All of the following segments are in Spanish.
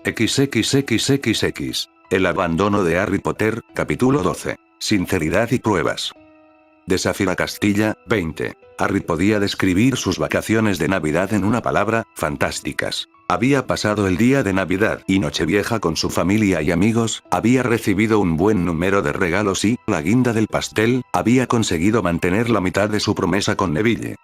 XXXXX. El abandono de Harry Potter, capítulo 12. Sinceridad y pruebas. De Safira Castilla, 20. Harry podía describir sus vacaciones de Navidad en una palabra: fantásticas. Había pasado el día de Navidad y Nochevieja con su familia y amigos, había recibido un buen número de regalos y, la guinda del pastel, había conseguido mantener la mitad de su promesa con Neville.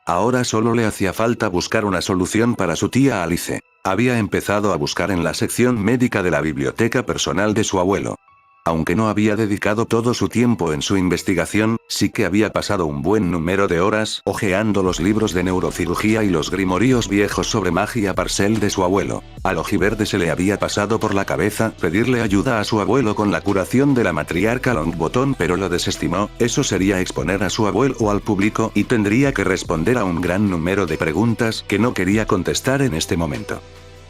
Ahora solo le hacía falta buscar una solución para su tía Alice. Había empezado a buscar en la sección médica de la biblioteca personal de su abuelo. Aunque no había dedicado todo su tiempo en su investigación, sí que había pasado un buen número de horas hojeando los libros de neurocirugía y los grimoríos viejos sobre magia parcel de su abuelo. Al ojiverde se le había pasado por la cabeza pedirle ayuda a su abuelo con la curación de la matriarca Longbottom, pero lo desestimó. Eso sería exponer a su abuelo al público y tendría que responder a un gran número de preguntas que no quería contestar en este momento.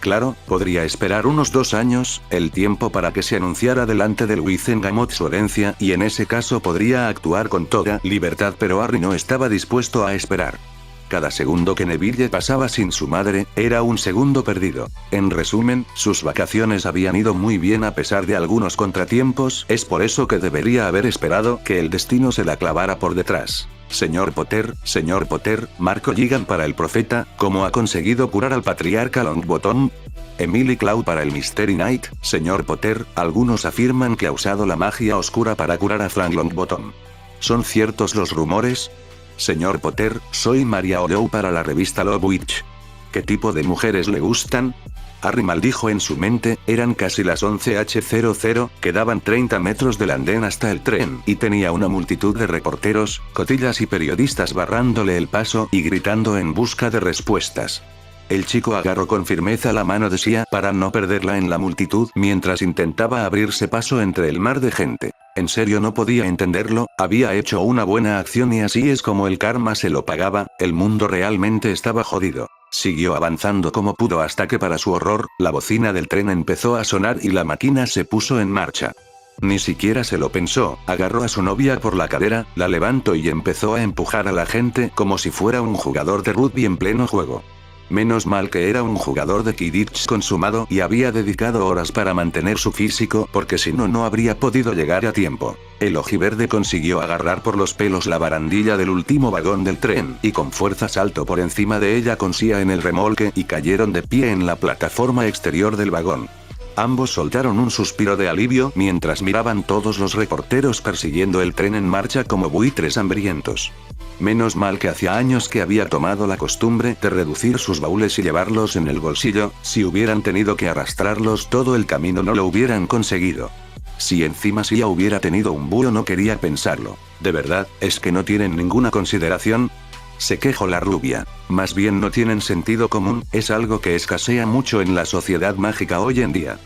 Claro, podría esperar unos 2 años, el tiempo para que se anunciara delante del Wizengamot su herencia, y en ese caso podría actuar con toda libertad, pero Harry no estaba dispuesto a esperar. Cada segundo que Neville pasaba sin su madre, era un segundo perdido. En resumen, sus vacaciones habían ido muy bien a pesar de algunos contratiempos, es por eso que debería haber esperado que el destino se la clavara por detrás. Señor Potter, Marco Gigan para el profeta, ¿cómo ha conseguido curar al patriarca Longbottom? Emily Cloud para el Mystery Knight, señor Potter, algunos afirman que ha usado la magia oscura para curar a Frank Longbottom. ¿Son ciertos los rumores? Señor Potter, soy Maria O'Lowe para la revista Love Witch. ¿Qué tipo de mujeres le gustan? Harry maldijo en su mente, eran casi las 11:00, quedaban 30 metros del andén hasta el tren, y tenía una multitud de reporteros, cotillas y periodistas barrándole el paso y gritando en busca de respuestas. El chico agarró con firmeza la mano de Sia para no perderla en la multitud mientras intentaba abrirse paso entre el mar de gente. En serio no podía entenderlo, había hecho una buena acción y así es como el karma se lo pagaba, el mundo realmente estaba jodido. Siguió avanzando como pudo hasta que para su horror, la bocina del tren empezó a sonar y la máquina se puso en marcha. Ni siquiera se lo pensó, agarró a su novia por la cadera, la levantó y empezó a empujar a la gente como si fuera un jugador de rugby en pleno juego. Menos mal que era un jugador de Quidditch consumado y había dedicado horas para mantener su físico, porque si no, no habría podido llegar a tiempo. El ojiverde consiguió agarrar por los pelos la barandilla del último vagón del tren, y con fuerza saltó por encima de ella con Sia en el remolque y cayeron de pie en la plataforma exterior del vagón. Ambos soltaron un suspiro de alivio mientras miraban todos los reporteros persiguiendo el tren en marcha como buitres hambrientos. Menos mal que hacía años que había tomado la costumbre de reducir sus baúles y llevarlos en el bolsillo, si hubieran tenido que arrastrarlos todo el camino no lo hubieran conseguido. Si encima Sia hubiera tenido un búho no quería pensarlo. ¿De verdad, es que no tienen ninguna consideración? Se quejó la rubia. Más bien no tienen sentido común, es algo que escasea mucho en la sociedad mágica hoy en día.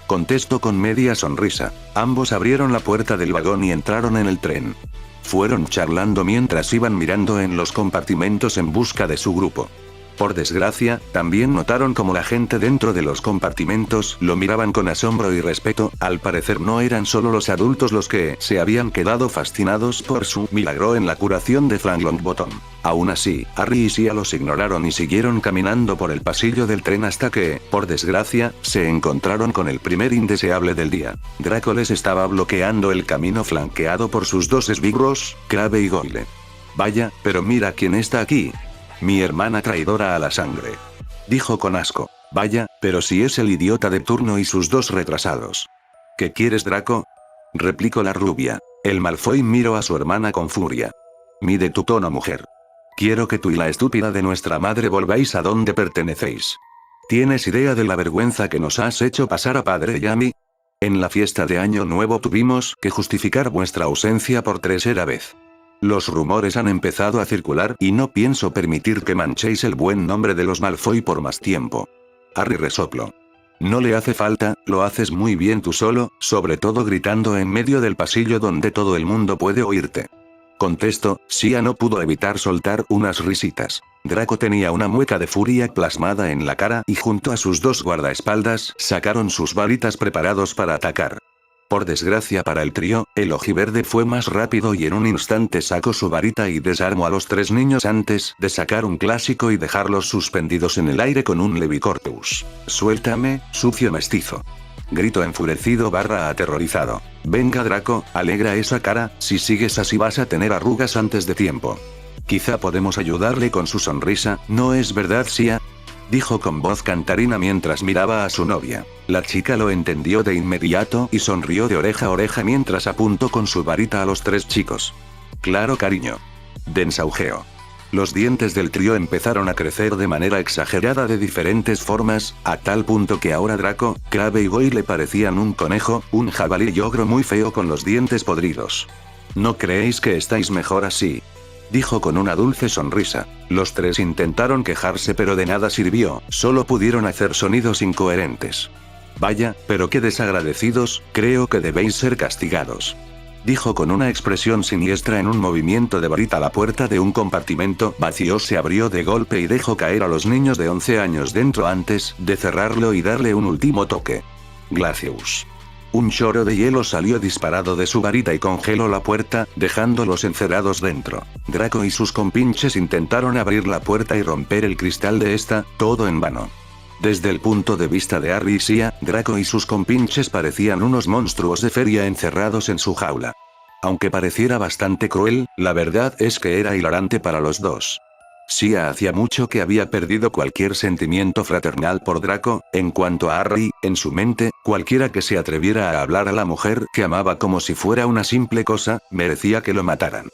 Contestó con media sonrisa. Ambos abrieron la puerta del vagón y entraron en el tren. Fueron charlando mientras iban mirando en los compartimentos en busca de su grupo. Por desgracia, también notaron como la gente dentro de los compartimentos lo miraban con asombro y respeto, al parecer no eran solo los adultos los que se habían quedado fascinados por su milagro en la curación de Frank Longbottom. Aún así, Harry y Sia los ignoraron y siguieron caminando por el pasillo del tren hasta que, por desgracia, se encontraron con el primer indeseable del día. Draco les estaba bloqueando el camino flanqueado por sus 2 esbirros, Crabbe y Goyle. Vaya, pero mira quién está aquí. Mi hermana traidora a la sangre. Dijo con asco. Vaya, pero si es el idiota de turno y sus 2 retrasados. ¿Qué quieres, Draco? Replicó la rubia. El Malfoy miró a su hermana con furia. Mide tu tono, mujer. Quiero que tú y la estúpida de nuestra madre volváis a donde pertenecéis. ¿Tienes idea de la vergüenza que nos has hecho pasar a padre y a mí? En la fiesta de Año Nuevo tuvimos que justificar vuestra ausencia por 3ª vez. Los rumores han empezado a circular y no pienso permitir que manchéis el buen nombre de los Malfoy por más tiempo. Harry resopló. No le hace falta, lo haces muy bien tú solo, sobre todo gritando en medio del pasillo donde todo el mundo puede oírte. Contestó. Sia no pudo evitar soltar unas risitas. Draco tenía una mueca de furia plasmada en la cara y junto a sus 2 guardaespaldas sacaron sus varitas preparados para atacar. Por desgracia para el trío, el ojiverde fue más rápido y en un instante sacó su varita y desarmó a los 3 niños antes de sacar un clásico y dejarlos suspendidos en el aire con un Levicorpus. «Suéltame, sucio mestizo», gritó enfurecido / aterrorizado. «Venga Draco, alegra esa cara, si sigues así vas a tener arrugas antes de tiempo. Quizá podemos ayudarle con su sonrisa, ¿no es verdad Sia?», dijo con voz cantarina mientras miraba a su novia. La chica lo entendió de inmediato y sonrió de oreja a oreja mientras apuntó con su varita a los 3 chicos. «Claro cariño». Densaugeo. Los dientes del trío empezaron a crecer de manera exagerada de diferentes formas, a tal punto que ahora Draco, Crabbe y Goy le parecían un conejo, un jabalí y ogro muy feo con los dientes podridos. «¿No creéis que estáis mejor así?», dijo con una dulce sonrisa. Los 3 intentaron quejarse pero de nada sirvió, solo pudieron hacer sonidos incoherentes. «Vaya, pero qué desagradecidos, creo que debéis ser castigados», dijo con una expresión siniestra en un movimiento de varita. La puerta de un compartimento vacío se abrió de golpe y dejó caer a los niños de 11 años dentro antes de cerrarlo y darle un último toque. «Glacius». Un chorro de hielo salió disparado de su varita y congeló la puerta, dejándolos encerrados dentro. Draco y sus compinches intentaron abrir la puerta y romper el cristal de esta, todo en vano. Desde el punto de vista de Harry y Sia, Draco y sus compinches parecían unos monstruos de feria encerrados en su jaula. Aunque pareciera bastante cruel, la verdad es que era hilarante para los dos. Sia hacía mucho que había perdido cualquier sentimiento fraternal por Draco. En cuanto a Harry, en su mente, cualquiera que se atreviera a hablar a la mujer que amaba como si fuera una simple cosa, merecía que lo mataran.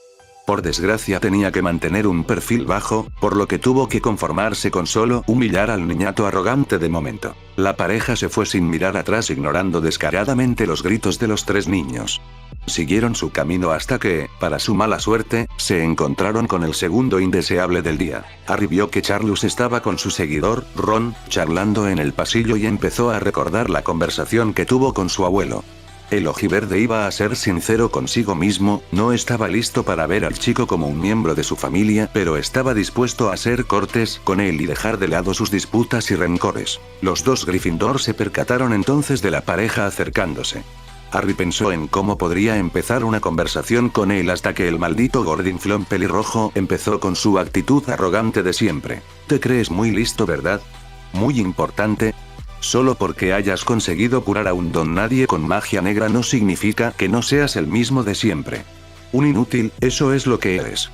Por desgracia tenía que mantener un perfil bajo, por lo que tuvo que conformarse con solo humillar al niñato arrogante de momento. La pareja se fue sin mirar atrás ignorando descaradamente los gritos de los 3 niños. Siguieron su camino hasta que, para su mala suerte, se encontraron con el segundo indeseable del día. Harry vio que Charlus estaba con su seguidor, Ron, charlando en el pasillo y empezó a recordar la conversación que tuvo con su abuelo. El ojiverde iba a ser sincero consigo mismo, no estaba listo para ver al chico como un miembro de su familia, pero estaba dispuesto a ser cortés con él y dejar de lado sus disputas y rencores. Los 2 Gryffindor se percataron entonces de la pareja acercándose. Harry pensó en cómo podría empezar una conversación con él hasta que el maldito gordinflón pelirrojo empezó con su actitud arrogante de siempre. «Te crees muy listo, ¿verdad? Muy importante. Solo porque hayas conseguido curar a un don nadie con magia negra no significa que no seas el mismo de siempre. Un inútil, eso es lo que eres.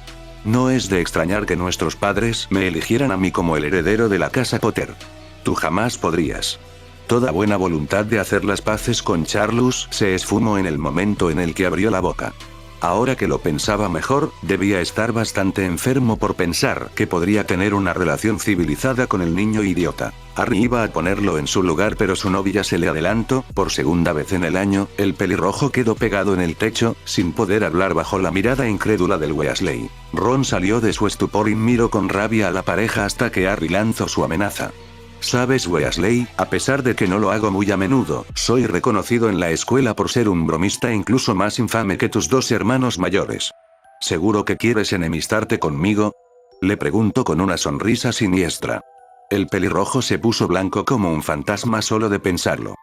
No es de extrañar que nuestros padres me eligieran a mí como el heredero de la casa Potter. Tú jamás podrías». Toda buena voluntad de hacer las paces con Charlus se esfumó en el momento en el que abrió la boca. Ahora que lo pensaba mejor, debía estar bastante enfermo por pensar que podría tener una relación civilizada con el niño idiota. Harry iba a ponerlo en su lugar pero su novia se le adelantó. Por segunda vez en el año, el pelirrojo quedó pegado en el techo, sin poder hablar bajo la mirada incrédula del Weasley. Ron salió de su estupor y miró con rabia a la pareja hasta que Harry lanzó su amenaza. «Sabes Weasley, a pesar de que no lo hago muy a menudo, soy reconocido en la escuela por ser un bromista incluso más infame que tus 2 hermanos mayores. ¿Seguro que quieres enemistarte conmigo?», le preguntó con una sonrisa siniestra. El pelirrojo se puso blanco como un fantasma solo de pensarlo.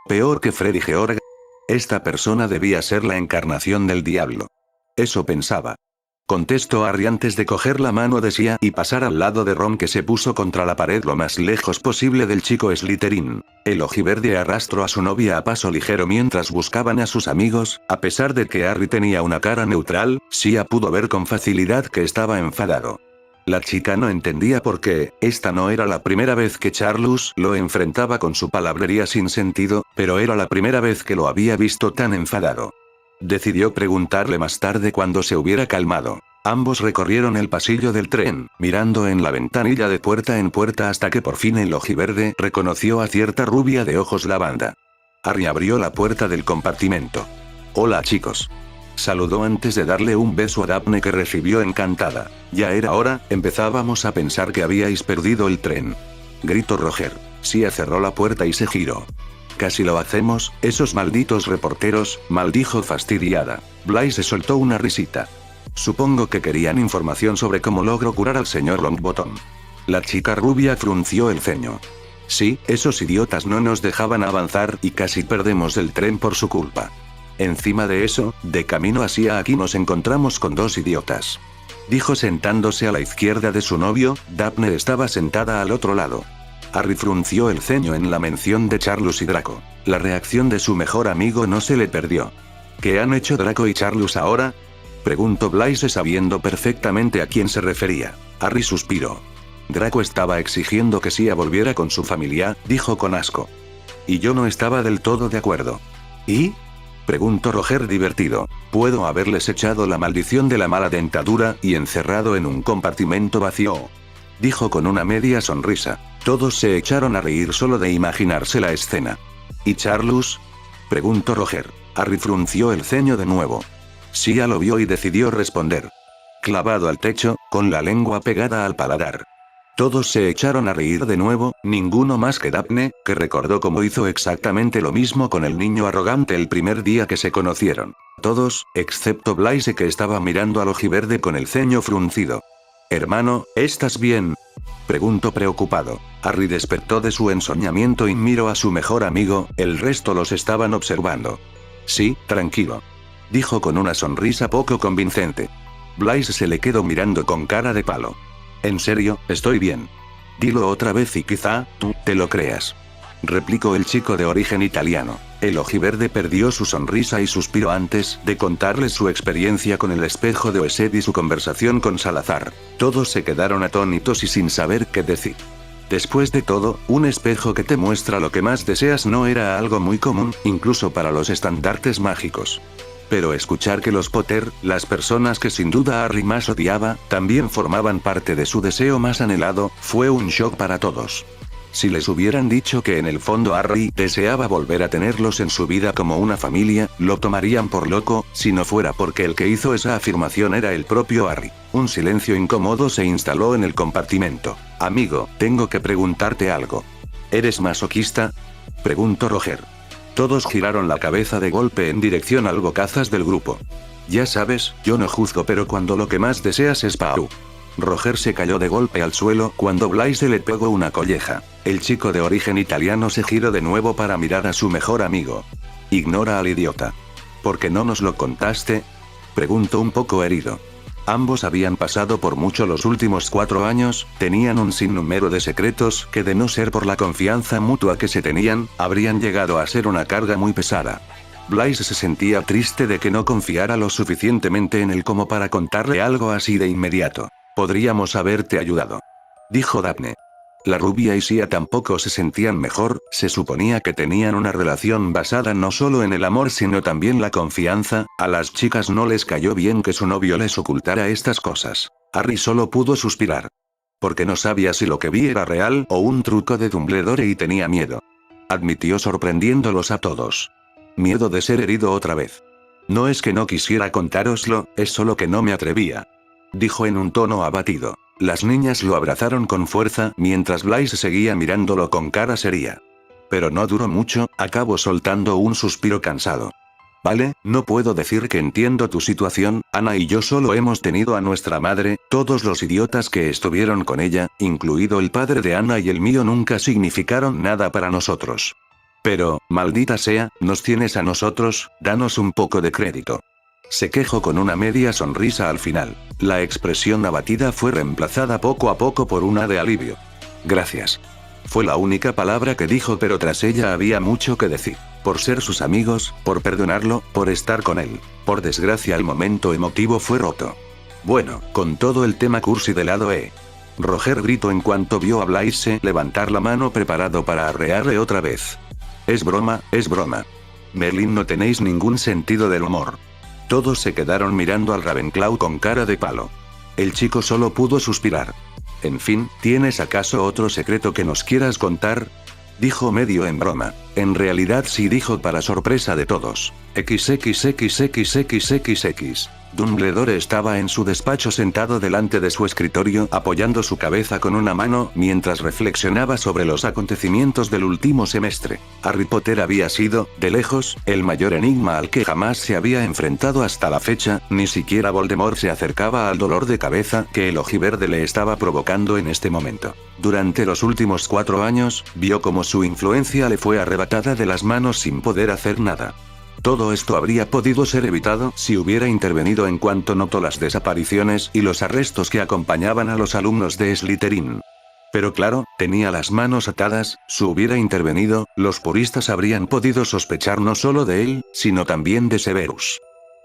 Peor que Freddy George. Esta persona debía ser la encarnación del diablo. Eso pensaba. Contestó Harry antes de coger la mano de Sia y pasar al lado de Ron que se puso contra la pared lo más lejos posible del chico Slytherin. El ojiverde arrastró a su novia a paso ligero mientras buscaban a sus amigos. A pesar de que Harry tenía una cara neutral, Sia pudo ver con facilidad que estaba enfadado. La chica no entendía por qué, esta no era la primera vez que Charlus lo enfrentaba con su palabrería sin sentido, pero era la primera vez que lo había visto tan enfadado. Decidió preguntarle más tarde cuando se hubiera calmado. Ambos recorrieron el pasillo del tren, mirando en la ventanilla de puerta en puerta hasta que por fin el ojiverde reconoció a cierta rubia de ojos lavanda. Harry abrió la puerta del compartimento. «Hola chicos». Saludó antes de darle un beso a Daphne que recibió encantada. «Ya era hora, empezábamos a pensar que habíais perdido el tren», gritó Roger. Sia cerró la puerta y se giró. «Casi lo hacemos, esos malditos reporteros», maldijo fastidiada. Blaise soltó una risita. «Supongo que querían información sobre cómo logro curar al señor Longbottom». La chica rubia frunció el ceño. «Sí, esos idiotas no nos dejaban avanzar y casi perdemos el tren por su culpa». Encima de eso, de camino hacia aquí nos encontramos con dos idiotas. Dijo sentándose a la izquierda de su novio. Daphne estaba sentada al otro lado. Harry frunció el ceño en la mención de Charlus y Draco. La reacción de su mejor amigo no se le perdió. ¿Qué han hecho Draco y Charlus ahora?, preguntó Blaise sabiendo perfectamente a quién se refería. Harry suspiró. Draco estaba exigiendo que Sia volviera con su familia, dijo con asco. Y yo no estaba del todo de acuerdo. ¿Y?, preguntó Roger divertido. Puedo haberles echado la maldición de la mala dentadura y encerrado en un compartimento vacío, dijo con una media sonrisa. Todos se echaron a reír solo de imaginarse la escena. ¿Y Charlus?, preguntó Roger. Harry frunció el ceño de nuevo. Sia lo vio y decidió responder. Clavado al techo, con la lengua pegada al paladar. Todos se echaron a reír de nuevo, ninguno más que Daphne, que recordó cómo hizo exactamente lo mismo con el niño arrogante el primer día que se conocieron. Todos, excepto Blaise, que estaba mirando al ojiverde con el ceño fruncido. «Hermano, ¿estás bien?», preguntó preocupado. Harry despertó de su ensoñamiento y miró a su mejor amigo. El resto los estaban observando. «Sí, tranquilo», dijo con una sonrisa poco convincente. Blaise se le quedó mirando con cara de palo. «En serio, estoy bien». «Dilo otra vez y quizá tú te lo creas», replicó el chico de origen italiano. El ojiverde perdió su sonrisa y suspiró antes de contarles su experiencia con el espejo de Oesed y su conversación con Salazar. Todos se quedaron atónitos y sin saber qué decir. Después de todo, un espejo que te muestra lo que más deseas no era algo muy común, incluso para los estandartes mágicos. Pero escuchar que los Potter, las personas que sin duda Harry más odiaba, también formaban parte de su deseo más anhelado, fue un shock para todos. Si les hubieran dicho que en el fondo Harry deseaba volver a tenerlos en su vida como una familia, lo tomarían por loco, si no fuera porque el que hizo esa afirmación era el propio Harry. Un silencio incómodo se instaló en el compartimento. «Amigo, tengo que preguntarte algo. ¿Eres masoquista?», preguntó Roger. Todos giraron la cabeza de golpe en dirección al bocazas del grupo. «Ya sabes, yo no juzgo, pero cuando lo que más deseas es Pau». Roger se cayó de golpe al suelo cuando Blaise le pegó una colleja. El chico de origen italiano se giró de nuevo para mirar a su mejor amigo. «Ignora al idiota». «¿Por qué no nos lo contaste?», preguntó un poco herido. Ambos habían pasado por mucho los últimos 4 años, tenían un sinnúmero de secretos que, de no ser por la confianza mutua que se tenían, habrían llegado a ser una carga muy pesada. Blaise se sentía triste de que no confiara lo suficientemente en él como para contarle algo así de inmediato. «Podríamos haberte ayudado», dijo Daphne. La rubia y Sia tampoco se sentían mejor, se suponía que tenían una relación basada no solo en el amor sino también la confianza. A las chicas no les cayó bien que su novio les ocultara estas cosas. Harry solo pudo suspirar. Porque no sabía si lo que vi era real o un truco de Dumbledore y tenía miedo. Admitió sorprendiéndolos a todos. «Miedo de ser herido otra vez. No es que no quisiera contároslo, es solo que no me atrevía», dijo en un tono abatido. Las niñas lo abrazaron con fuerza mientras Blaise seguía mirándolo con cara seria. Pero no duró mucho, acabó soltando un suspiro cansado. «Vale, no puedo decir que entiendo tu situación, Ana y yo solo hemos tenido a nuestra madre, todos los idiotas que estuvieron con ella, incluido el padre de Ana y el mío nunca significaron nada para nosotros. Pero, maldita sea, nos tienes a nosotros, danos un poco de crédito». Se quejó con una media sonrisa al final. La expresión abatida fue reemplazada poco a poco por una de alivio. «Gracias». Fue la única palabra que dijo, pero tras ella había mucho que decir. Por ser sus amigos, por perdonarlo, por estar con él. Por desgracia el momento emotivo fue roto. «Bueno, con todo el tema cursi de lado Roger gritó en cuanto vio a Blaise levantar la mano preparado para arrearle otra vez. «Es broma, es broma. Merlin, no tenéis ningún sentido del humor». Todos se quedaron mirando al Ravenclaw con cara de palo. El chico solo pudo suspirar. «En fin, ¿tienes acaso otro secreto que nos quieras contar?», dijo medio en broma. En realidad sí, dijo para sorpresa de todos. XXXXXXX. Dumbledore estaba en su despacho sentado delante de su escritorio apoyando su cabeza con una mano mientras reflexionaba sobre los acontecimientos del último semestre. Harry Potter había sido, de lejos, el mayor enigma al que jamás se había enfrentado hasta la fecha, ni siquiera Voldemort se acercaba al dolor de cabeza que el ojiverde le estaba provocando en este momento. Durante los últimos 4 años, vio cómo su influencia le fue arrebatada de las manos sin poder hacer nada. Todo esto habría podido ser evitado si hubiera intervenido en cuanto notó las desapariciones y los arrestos que acompañaban a los alumnos de Slytherin. Pero claro, tenía las manos atadas, si hubiera intervenido, los puristas habrían podido sospechar no solo de él, sino también de Severus.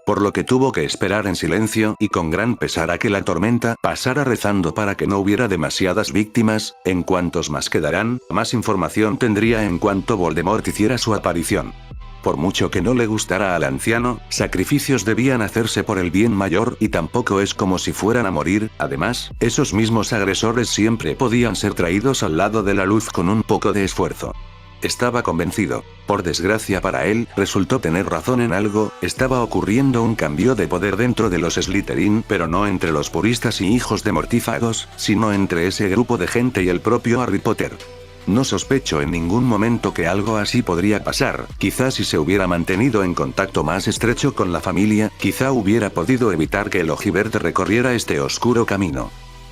Por lo que tuvo que esperar en silencio y con gran pesar a que la tormenta pasara rezando para que no hubiera demasiadas víctimas. En cuantos más quedarán, más información tendría en cuanto Voldemort hiciera su aparición. Por mucho que no le gustara al anciano, sacrificios debían hacerse por el bien mayor y tampoco es como si fueran a morir. Además, esos mismos agresores siempre podían ser traídos al lado de la luz con un poco de esfuerzo. Estaba convencido. Por desgracia para él, resultó tener razón en algo, estaba ocurriendo un cambio de poder dentro de los Slytherin, pero no entre los puristas y hijos de mortífagos, sino entre ese grupo de gente y el propio Harry Potter. No sospecho en ningún momento que algo así podría pasar, quizás si se hubiera mantenido en contacto más estrecho con la familia, quizá hubiera podido evitar que el ojiverde recorriera este oscuro camino.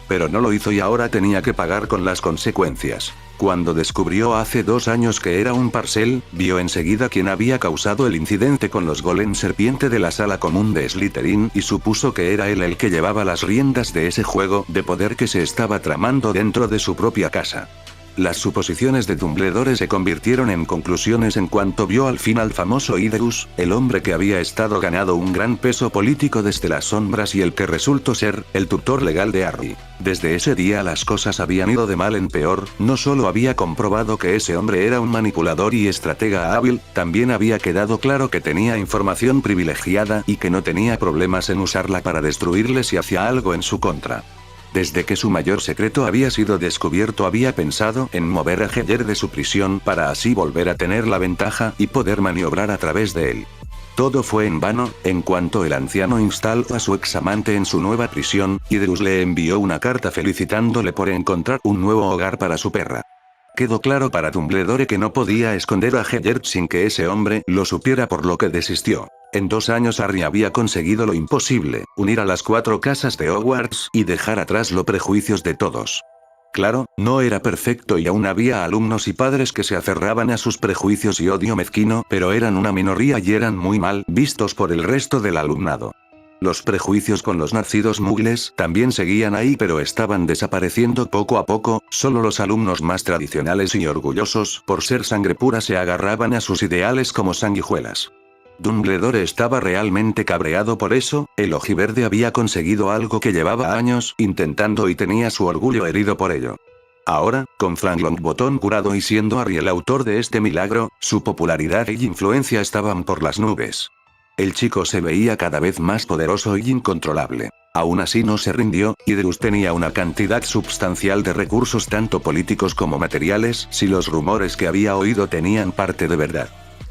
Pero no lo hizo y ahora tenía que pagar con las consecuencias. Cuando descubrió hace 2 años que era un Parcel, vio enseguida quién había causado el incidente con los golem serpiente de la sala común de Slytherin y supuso que era él el que llevaba las riendas de ese juego de poder que se estaba tramando dentro de su propia casa. Las suposiciones de Dumbledore se convirtieron en conclusiones en cuanto vio al fin al famoso Idrus, el hombre que había estado ganado un gran peso político desde las sombras y el que resultó ser el tutor legal de Harry. Desde ese día las cosas habían ido de mal en peor, no solo había comprobado que ese hombre era un manipulador y estratega hábil, también había quedado claro que tenía información privilegiada y que no tenía problemas en usarla para destruirle si hacía algo en su contra. Desde que su mayor secreto había sido descubierto había pensado en mover a Heller de su prisión para así volver a tener la ventaja y poder maniobrar a través de él. Todo fue en vano. En cuanto el anciano instaló a su examante en su nueva prisión, Idrus le envió una carta felicitándole por encontrar un nuevo hogar para su perra. Quedó claro para Dumbledore que no podía esconder a Heller sin que ese hombre lo supiera, por lo que desistió. En 2 años Harry había conseguido lo imposible, unir a las 4 casas de Hogwarts y dejar atrás los prejuicios de todos. Claro, no era perfecto y aún había alumnos y padres que se aferraban a sus prejuicios y odio mezquino, pero eran una minoría y eran muy mal vistos por el resto del alumnado. Los prejuicios con los nacidos mugles también seguían ahí, pero estaban desapareciendo poco a poco. Solo los alumnos más tradicionales y orgullosos por ser sangre pura se agarraban a sus ideales como sanguijuelas. Dumbledore estaba realmente cabreado por eso. El ojiverde había conseguido algo que llevaba años intentando y tenía su orgullo herido por ello. Ahora, con Frank Longbottom curado y siendo Harry el autor de este milagro, su popularidad y influencia estaban por las nubes. El chico se veía cada vez más poderoso y incontrolable. Aún así no se rindió. Idrus tenía una cantidad substancial de recursos tanto políticos como materiales, si los rumores que había oído tenían parte de verdad.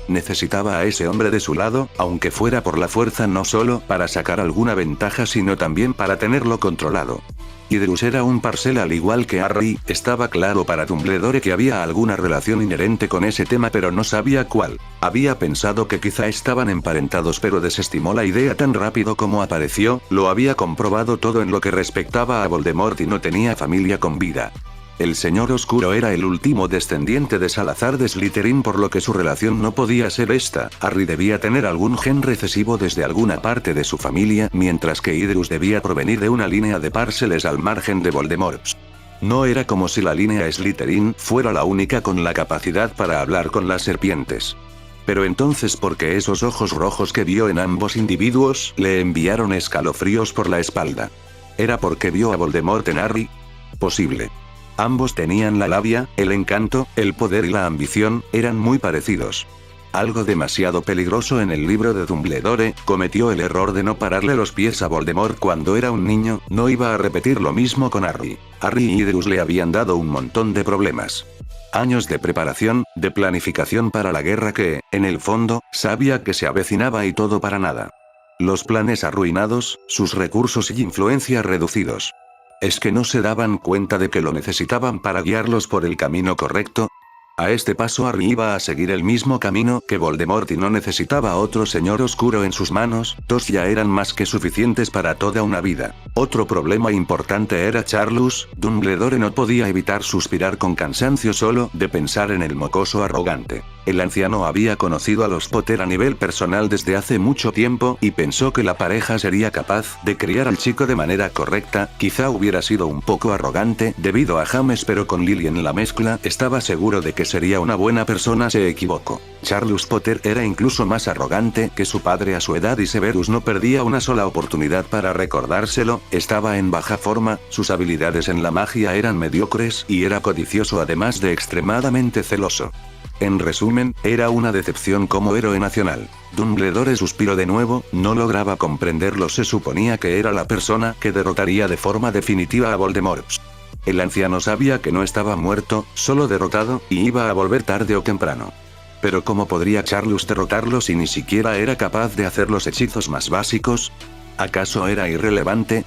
Necesitaba a ese hombre de su lado, aunque fuera por la fuerza, no solo para sacar alguna ventaja sino también para tenerlo controlado. Idrus era un Parcel al igual que Harry. Estaba claro para Dumbledore que había alguna relación inherente con ese tema, pero no sabía cuál. Había pensado que quizá estaban emparentados, pero desestimó la idea tan rápido como apareció. Lo había comprobado todo en lo que respectaba a Voldemort y no tenía familia con vida. El Señor Oscuro era el último descendiente de Salazar de Slytherin, por lo que su relación no podía ser esta. Harry debía tener algún gen recesivo desde alguna parte de su familia, mientras que Idrus debía provenir de una línea de Parceles al margen de Voldemort. No era como si la línea Slytherin fuera la única con la capacidad para hablar con las serpientes. Pero entonces, ¿por qué esos ojos rojos que vio en ambos individuos le enviaron escalofríos por la espalda? ¿Era porque vio a Voldemort en Harry? Posible. Ambos tenían la labia, el encanto, el poder y la ambición, eran muy parecidos. Algo demasiado peligroso en el libro de Dumbledore. Cometió el error de no pararle los pies a Voldemort cuando era un niño. No iba a repetir lo mismo con Harry. Harry y Idrus le habían dado un montón de problemas. Años de preparación, de planificación para la guerra que, en el fondo, sabía que se avecinaba y todo para nada. Los planes arruinados, sus recursos y influencia reducidos. ¿Es que no se daban cuenta de que lo necesitaban para guiarlos por el camino correcto? A este paso Harry iba a seguir el mismo camino que Voldemort y no necesitaba otro Señor Oscuro en sus manos. 2 ya eran más que suficientes para toda una vida. Otro problema importante era Charlus. Dumbledore no podía evitar suspirar con cansancio solo de pensar en el mocoso arrogante. El anciano había conocido a los Potter a nivel personal desde hace mucho tiempo y pensó que la pareja sería capaz de criar al chico de manera correcta. Quizá hubiera sido un poco arrogante debido a James, pero con Lily en la mezcla estaba seguro de que sería una buena persona. Se equivocó. Charles Potter era incluso más arrogante que su padre a su edad y Severus no perdía una sola oportunidad para recordárselo. Estaba en baja forma, sus habilidades en la magia eran mediocres y era codicioso además de extremadamente celoso. En resumen, era una decepción como héroe nacional. Dumbledore suspiró de nuevo, no lograba comprenderlo. Se suponía que era la persona que derrotaría de forma definitiva a Voldemort. El anciano sabía que no estaba muerto, solo derrotado, y iba a volver tarde o temprano. Pero ¿cómo podría Charles derrotarlo si ni siquiera era capaz de hacer los hechizos más básicos? ¿Acaso era irrelevante?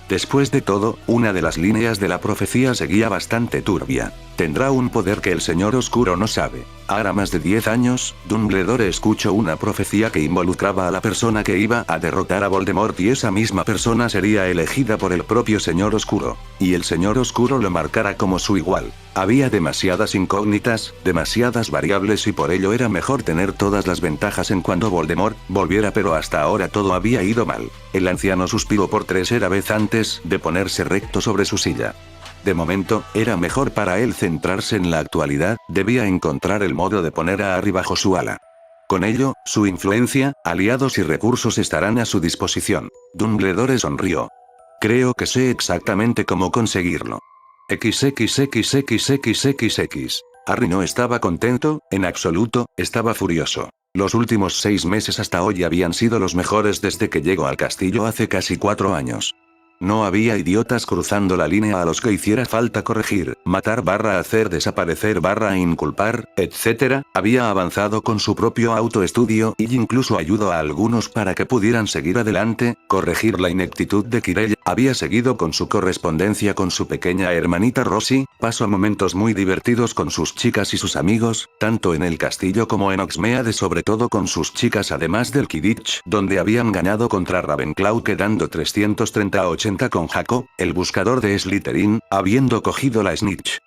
Después de todo, una de las líneas de la profecía seguía bastante turbia. Tendrá un poder que el Señor Oscuro no sabe. Hará más de 10 años, Dumbledore escuchó una profecía que involucraba a la persona que iba a derrotar a Voldemort y esa misma persona sería elegida por el propio Señor Oscuro. Y el Señor Oscuro lo marcara como su igual. Había demasiadas incógnitas, demasiadas variables y por ello era mejor tener todas las ventajas en cuando Voldemort volviera, pero hasta ahora todo había ido mal. El anciano suspiró por tercera vez antes de ponerse recto sobre su silla. De momento, era mejor para él centrarse en la actualidad, debía encontrar el modo de poner a Harry bajo su ala. Con ello, su influencia, aliados y recursos estarán a su disposición. Dumbledore sonrió. Creo que sé exactamente cómo conseguirlo. XXXXXXX. Harry no estaba contento, en absoluto, estaba furioso. Los últimos 6 meses hasta hoy habían sido los mejores desde que llegó al castillo hace casi 4 años. No había idiotas cruzando la línea a los que hiciera falta corregir, matar / hacer desaparecer / inculpar, etc. Había avanzado con su propio autoestudio y incluso ayudó a algunos para que pudieran seguir adelante, corregir la ineptitud de Quirrell. Había seguido con su correspondencia con su pequeña hermanita Rosie, pasó momentos muy divertidos con sus chicas y sus amigos, tanto en el castillo como en Hogsmeade, sobre todo con sus chicas, además del Quidditch, donde habían ganado contra Ravenclaw quedando 330-80 con Jacob, el buscador de Slytherin, habiendo cogido la Snitch.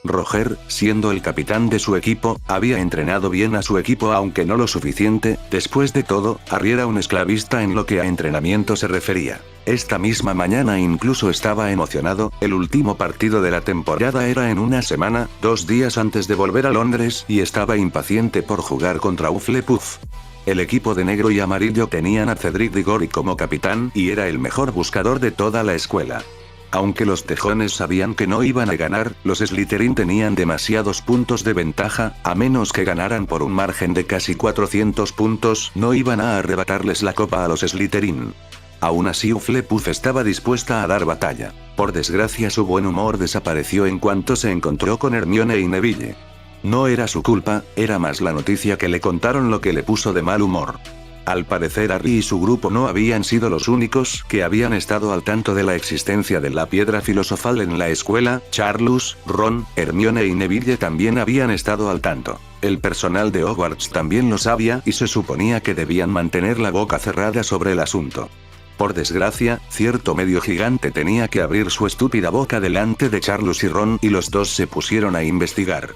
Roger, siendo el capitán de su equipo, había entrenado bien a su equipo, aunque no lo suficiente. Después de todo, Harry era un esclavista en lo que a entrenamiento se refería. Esta misma mañana incluso estaba emocionado, el último partido de la temporada era en una semana, 2 días antes de volver a Londres, y estaba impaciente por jugar contra Hufflepuff. El equipo de negro y amarillo tenían a Cedric Diggory como capitán y era el mejor buscador de toda la escuela. Aunque los tejones sabían que no iban a ganar, los Slytherin tenían demasiados puntos de ventaja, a menos que ganaran por un margen de casi 400 puntos, no iban a arrebatarles la copa a los Slytherin. Aún así Hufflepuff estaba dispuesta a dar batalla. Por desgracia su buen humor desapareció en cuanto se encontró con Hermione y Neville. No era su culpa, era más la noticia que le contaron lo que le puso de mal humor. Al parecer Harry y su grupo no habían sido los únicos que habían estado al tanto de la existencia de la piedra filosofal en la escuela. Charles, Ron, Hermione y Neville también habían estado al tanto. El personal de Hogwarts también lo sabía y se suponía que debían mantener la boca cerrada sobre el asunto. Por desgracia, cierto medio gigante tenía que abrir su estúpida boca delante de Charles y Ron y los dos se pusieron a investigar.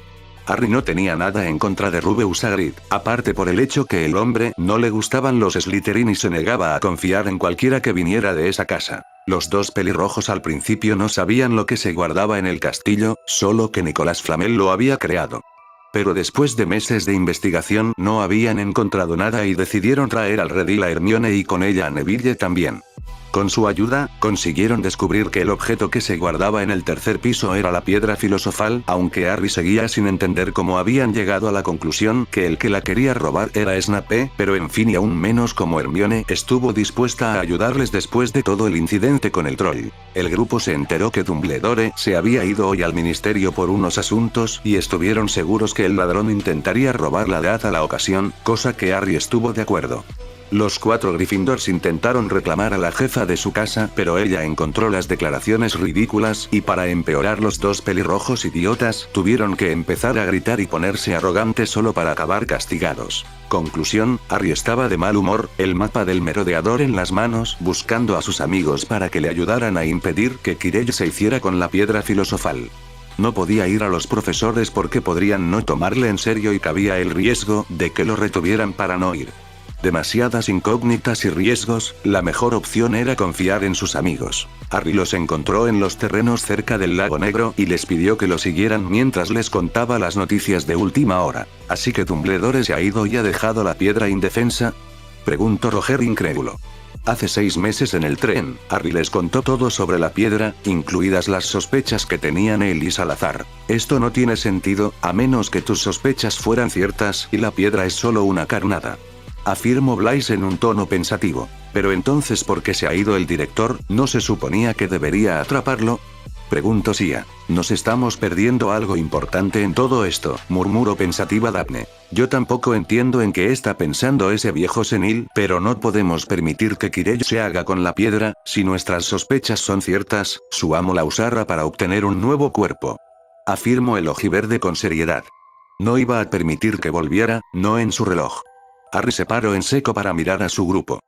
Harry no tenía nada en contra de Rubeus Hagrid, aparte por el hecho que el hombre no le gustaban los Slytherin y se negaba a confiar en cualquiera que viniera de esa casa. Los dos pelirrojos al principio no sabían lo que se guardaba en el castillo, solo que Nicolas Flamel lo había creado. Pero después de meses de investigación no habían encontrado nada y decidieron traer al redil a Hermione y con ella a Neville también. Con su ayuda, consiguieron descubrir que el objeto que se guardaba en el tercer piso era la piedra filosofal, aunque Harry seguía sin entender cómo habían llegado a la conclusión que el que la quería robar era Snape, pero en fin, y aún menos cómo Hermione estuvo dispuesta a ayudarles después de todo el incidente con el troll. El grupo se enteró que Dumbledore se había ido hoy al ministerio por unos asuntos y estuvieron seguros que el ladrón intentaría robar la edad a la ocasión, cosa que Harry estuvo de acuerdo. Los 4 Gryffindors intentaron reclamar a la jefa de su casa, pero ella encontró las declaraciones ridículas y para empeorar los 2 pelirrojos idiotas tuvieron que empezar a gritar y ponerse arrogantes solo para acabar castigados. Conclusión, Harry estaba de mal humor, el mapa del merodeador en las manos, buscando a sus amigos para que le ayudaran a impedir que Quirrell se hiciera con la piedra filosofal. No podía ir a los profesores porque podrían no tomarle en serio y cabía el riesgo de que lo retuvieran para no ir. Demasiadas incógnitas y riesgos, la mejor opción era confiar en sus amigos. Harry los encontró en los terrenos cerca del lago Negro y les pidió que lo siguieran mientras les contaba las noticias de última hora. ¿Así que Dumbledore se ha ido y ha dejado la piedra indefensa?, preguntó Roger incrédulo. Hace 6 meses en el tren, Harry les contó todo sobre la piedra, incluidas las sospechas que tenían él y Salazar. Esto no tiene sentido, a menos que tus sospechas fueran ciertas y la piedra es solo una carnada, afirmó Blaise en un tono pensativo. Pero entonces, ¿por qué se ha ido el director? ¿No se suponía que debería atraparlo?, preguntó Sia. Nos estamos perdiendo algo importante en todo esto, murmuró pensativa Daphne. Yo tampoco entiendo en qué está pensando ese viejo senil, pero no podemos permitir que Quirrell se haga con la piedra. Si nuestras sospechas son ciertas, su amo la usará para obtener un nuevo cuerpo, afirmó el ojiverde con seriedad. No iba a permitir que volviera, no en su reloj. Harry se paró en seco para mirar a su grupo.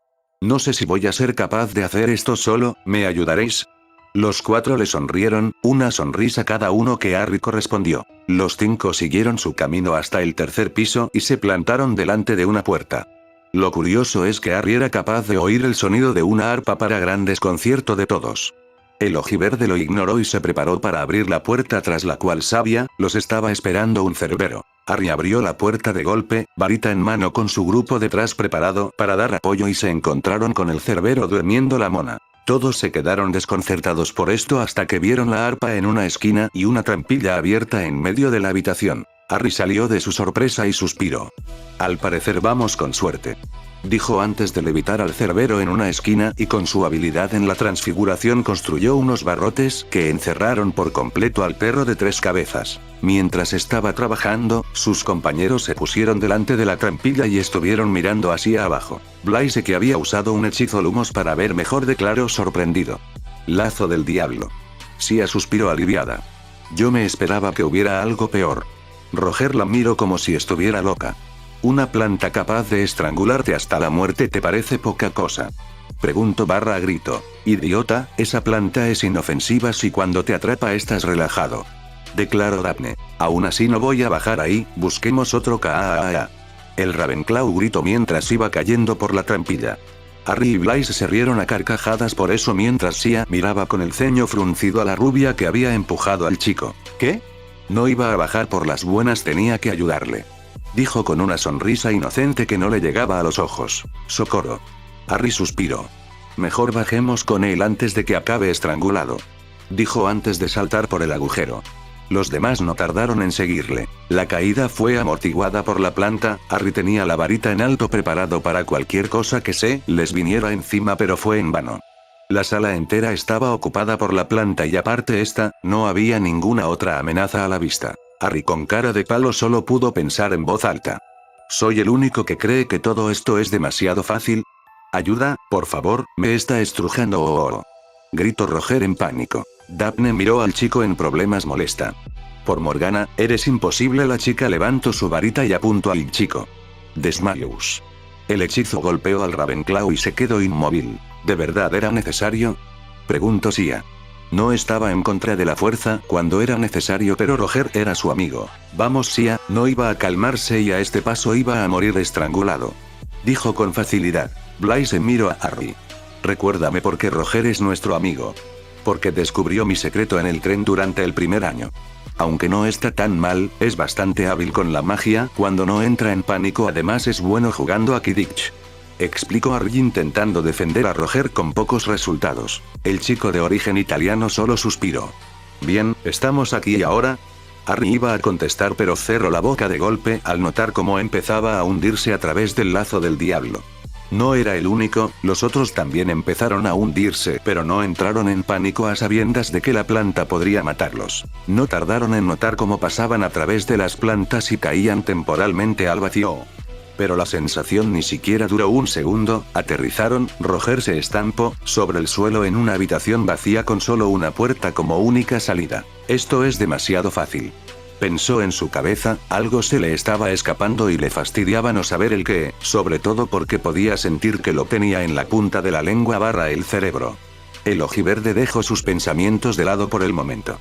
No sé si voy a ser capaz de hacer esto solo, ¿me ayudaréis? Los 4 le sonrieron, una sonrisa cada uno que Harry correspondió. Los 5 siguieron su camino hasta el 3er piso y se plantaron delante de una puerta. Lo curioso es que Harry era capaz de oír el sonido de una arpa para gran desconcierto de todos. El ojiverde lo ignoró y se preparó para abrir la puerta tras la cual sabía, los estaba esperando un cerbero. Harry abrió la puerta de golpe, varita en mano con su grupo detrás preparado para dar apoyo y se encontraron con el cerbero durmiendo la mona. Todos se quedaron desconcertados por esto hasta que vieron la arpa en una esquina y una trampilla abierta en medio de la habitación. Harry salió de su sorpresa y suspiró. Al parecer vamos con suerte, dijo antes de levitar al cerbero en una esquina y con su habilidad en la transfiguración construyó unos barrotes que encerraron por completo al perro de 3 cabezas. Mientras estaba trabajando, sus compañeros se pusieron delante de la trampilla y estuvieron mirando hacia abajo. Blaise, que había usado un hechizo Lumos para ver mejor, declaró sorprendido. Lazo del diablo. Sia suspiró aliviada. Yo me esperaba que hubiera algo peor. Roger la miró como si estuviera loca. ¿Una planta capaz de estrangularte hasta la muerte te parece poca cosa?, preguntó a grito. Idiota, esa planta es inofensiva si cuando te atrapa estás relajado, declaró Daphne. Aún así no voy a bajar ahí, busquemos otro KAA. El Ravenclaw gritó mientras iba cayendo por la trampilla. Harry y Blaise se rieron a carcajadas por eso mientras Sia miraba con el ceño fruncido a la rubia que había empujado al chico. ¿Qué? No iba a bajar por las buenas, tenía que ayudarle, dijo con una sonrisa inocente que no le llegaba a los ojos. Socorro. Harry suspiró. Mejor bajemos con él antes de que acabe estrangulado, dijo antes de saltar por el agujero. Los demás no tardaron en seguirle. La caída fue amortiguada por la planta. Harry tenía la varita en alto preparado para cualquier cosa que se les viniera encima, pero fue en vano. La sala entera estaba ocupada por la planta y aparte esta, no había ninguna otra amenaza a la vista. Harry con cara de palo solo pudo pensar en voz alta. ¿Soy el único que cree que todo esto es demasiado fácil? Ayuda, por favor, me está estrujando, gritó Roger en pánico. Daphne miró al chico en problemas molesta. Por Morgana, eres imposible. La chica levantó su varita y apuntó al chico. Desmayos. El hechizo golpeó al Ravenclaw y se quedó inmóvil. ¿De verdad era necesario?, preguntó Sia. No estaba en contra de la fuerza cuando era necesario, pero Roger era su amigo. Vamos, Sia, no iba a calmarse y a este paso iba a morir estrangulado, dijo con facilidad. Blaise miró a Harry. Recuérdame por qué Roger es nuestro amigo. Porque descubrió mi secreto en el tren durante el primer año. Aunque no está tan mal, es bastante hábil con la magia cuando no entra en pánico. Además es bueno jugando a Quidditch, explicó Harry intentando defender a Roger con pocos resultados. El chico de origen italiano solo suspiró. Bien, estamos aquí y ahora. Harry iba a contestar pero cerró la boca de golpe al notar cómo empezaba a hundirse a través del lazo del diablo. No era el único, los otros también empezaron a hundirse, pero no entraron en pánico a sabiendas de que la planta podría matarlos. No tardaron en notar cómo pasaban a través de las plantas y caían temporalmente al vacío. Pero la sensación ni siquiera duró un segundo. Aterrizaron. Roger se estampó sobre el suelo en una habitación vacía con solo una puerta como única salida. Esto es demasiado fácil, pensó en su cabeza. Algo se le estaba escapando y le fastidiaba no saber el qué, sobre todo porque podía sentir que lo tenía en la punta de la lengua / el cerebro. El ojiverde dejó sus pensamientos de lado por el momento.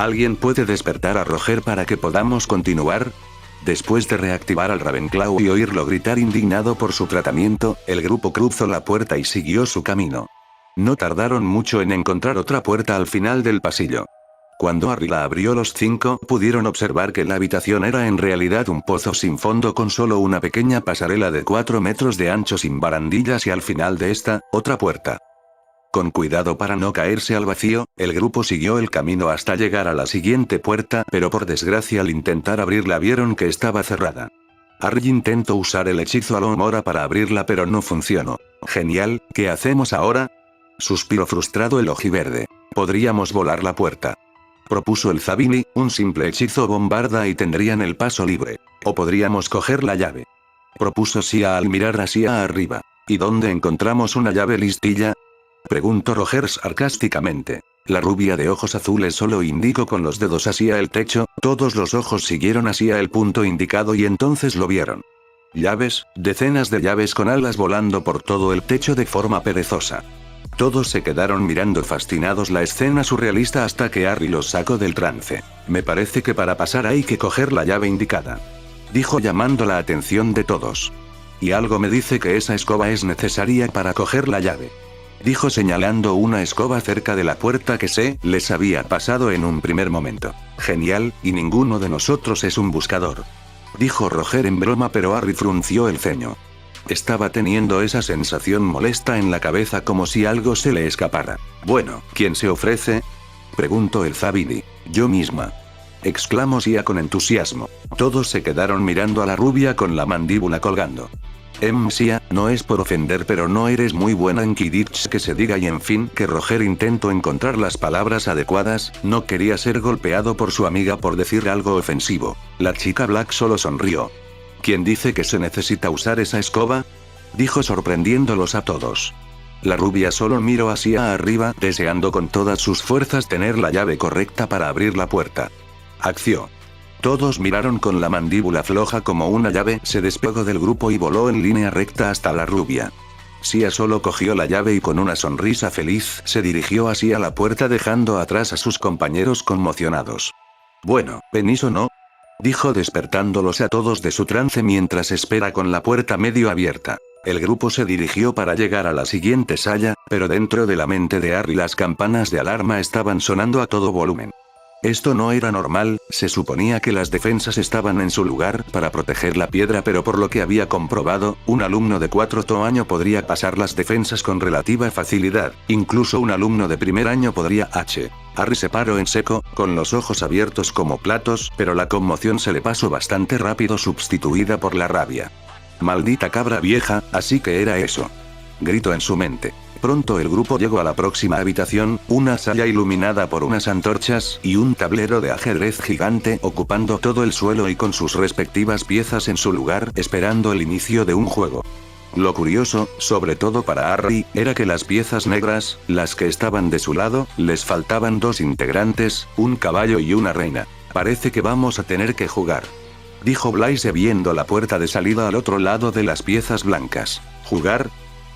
¿Alguien puede despertar a Roger para que podamos continuar? Después de reactivar al Ravenclaw y oírlo gritar indignado por su tratamiento, el grupo cruzó la puerta y siguió su camino. No tardaron mucho en encontrar otra puerta al final del pasillo. Cuando Harry la abrió, los 5 pudieron observar que la habitación era en realidad un pozo sin fondo con solo una pequeña pasarela de 4 metros de ancho sin barandillas y al final de esta, otra puerta. Con cuidado para no caerse al vacío, el grupo siguió el camino hasta llegar a la siguiente puerta, pero por desgracia al intentar abrirla vieron que estaba cerrada. Harry intentó usar el hechizo Alohomora para abrirla pero no funcionó. Genial, ¿qué hacemos ahora? Suspiró frustrado el ojiverde. Podríamos volar la puerta. Propuso el Zabini, un simple hechizo bombarda y tendrían el paso libre. O podríamos coger la llave. Propuso Sia al mirar hacia arriba. ¿Y dónde encontramos una llave listilla? Preguntó Roger sarcásticamente. La rubia de ojos azules solo indicó con los dedos hacia el techo, todos los ojos siguieron hacia el punto indicado y entonces lo vieron. Llaves, decenas de llaves con alas volando por todo el techo de forma perezosa. Todos se quedaron mirando fascinados la escena surrealista hasta que Harry los sacó del trance. Me parece que para pasar hay que coger la llave indicada. Dijo llamando la atención de todos. Y algo me dice que esa escoba es necesaria para coger la llave. Dijo señalando una escoba cerca de la puerta que se les había pasado en un primer momento. Genial, y ninguno de nosotros es un buscador. Dijo Roger en broma pero Harry frunció el ceño. Estaba teniendo esa sensación molesta en la cabeza como si algo se le escapara. Bueno, ¿quién se ofrece? Preguntó el Zabini. Yo misma. Exclamó Sia con entusiasmo. Todos se quedaron mirando a la rubia con la mandíbula colgando. Sia, no es por ofender pero no eres muy buena en Quidditch que se diga y en fin que Roger intentó encontrar las palabras adecuadas, no quería ser golpeado por su amiga por decir algo ofensivo. La chica Black solo sonrió. ¿Quién dice que se necesita usar esa escoba? Dijo sorprendiéndolos a todos. La rubia solo miró hacia arriba deseando con todas sus fuerzas tener la llave correcta para abrir la puerta. Acción. Todos miraron con la mandíbula floja como una llave se despegó del grupo y voló en línea recta hasta la rubia. Sia solo cogió la llave y con una sonrisa feliz se dirigió hacia la puerta dejando atrás a sus compañeros conmocionados. Bueno, ¿venís o no? Dijo despertándolos a todos de su trance mientras espera con la puerta medio abierta. El grupo se dirigió para llegar a la siguiente sala, pero dentro de la mente de Harry las campanas de alarma estaban sonando a todo volumen. Esto no era normal, se suponía que las defensas estaban en su lugar para proteger la piedra pero por lo que había comprobado, un alumno de 4º año podría pasar las defensas con relativa facilidad, incluso un alumno de primer año podría. Harry se paró en seco, con los ojos abiertos como platos, pero la conmoción se le pasó bastante rápido sustituida por la rabia. Maldita cabra vieja, así que era eso. Gritó en su mente. Pronto el grupo llegó a la próxima habitación, una sala iluminada por unas antorchas y un tablero de ajedrez gigante ocupando todo el suelo y con sus respectivas piezas en su lugar esperando el inicio de un juego. Lo curioso, sobre todo para Harry, era que las piezas negras, las que estaban de su lado, les faltaban 2 integrantes, un caballo y una reina. Parece que vamos a tener que jugar. Dijo Blaise viendo la puerta de salida al otro lado de las piezas blancas. ¿Jugar?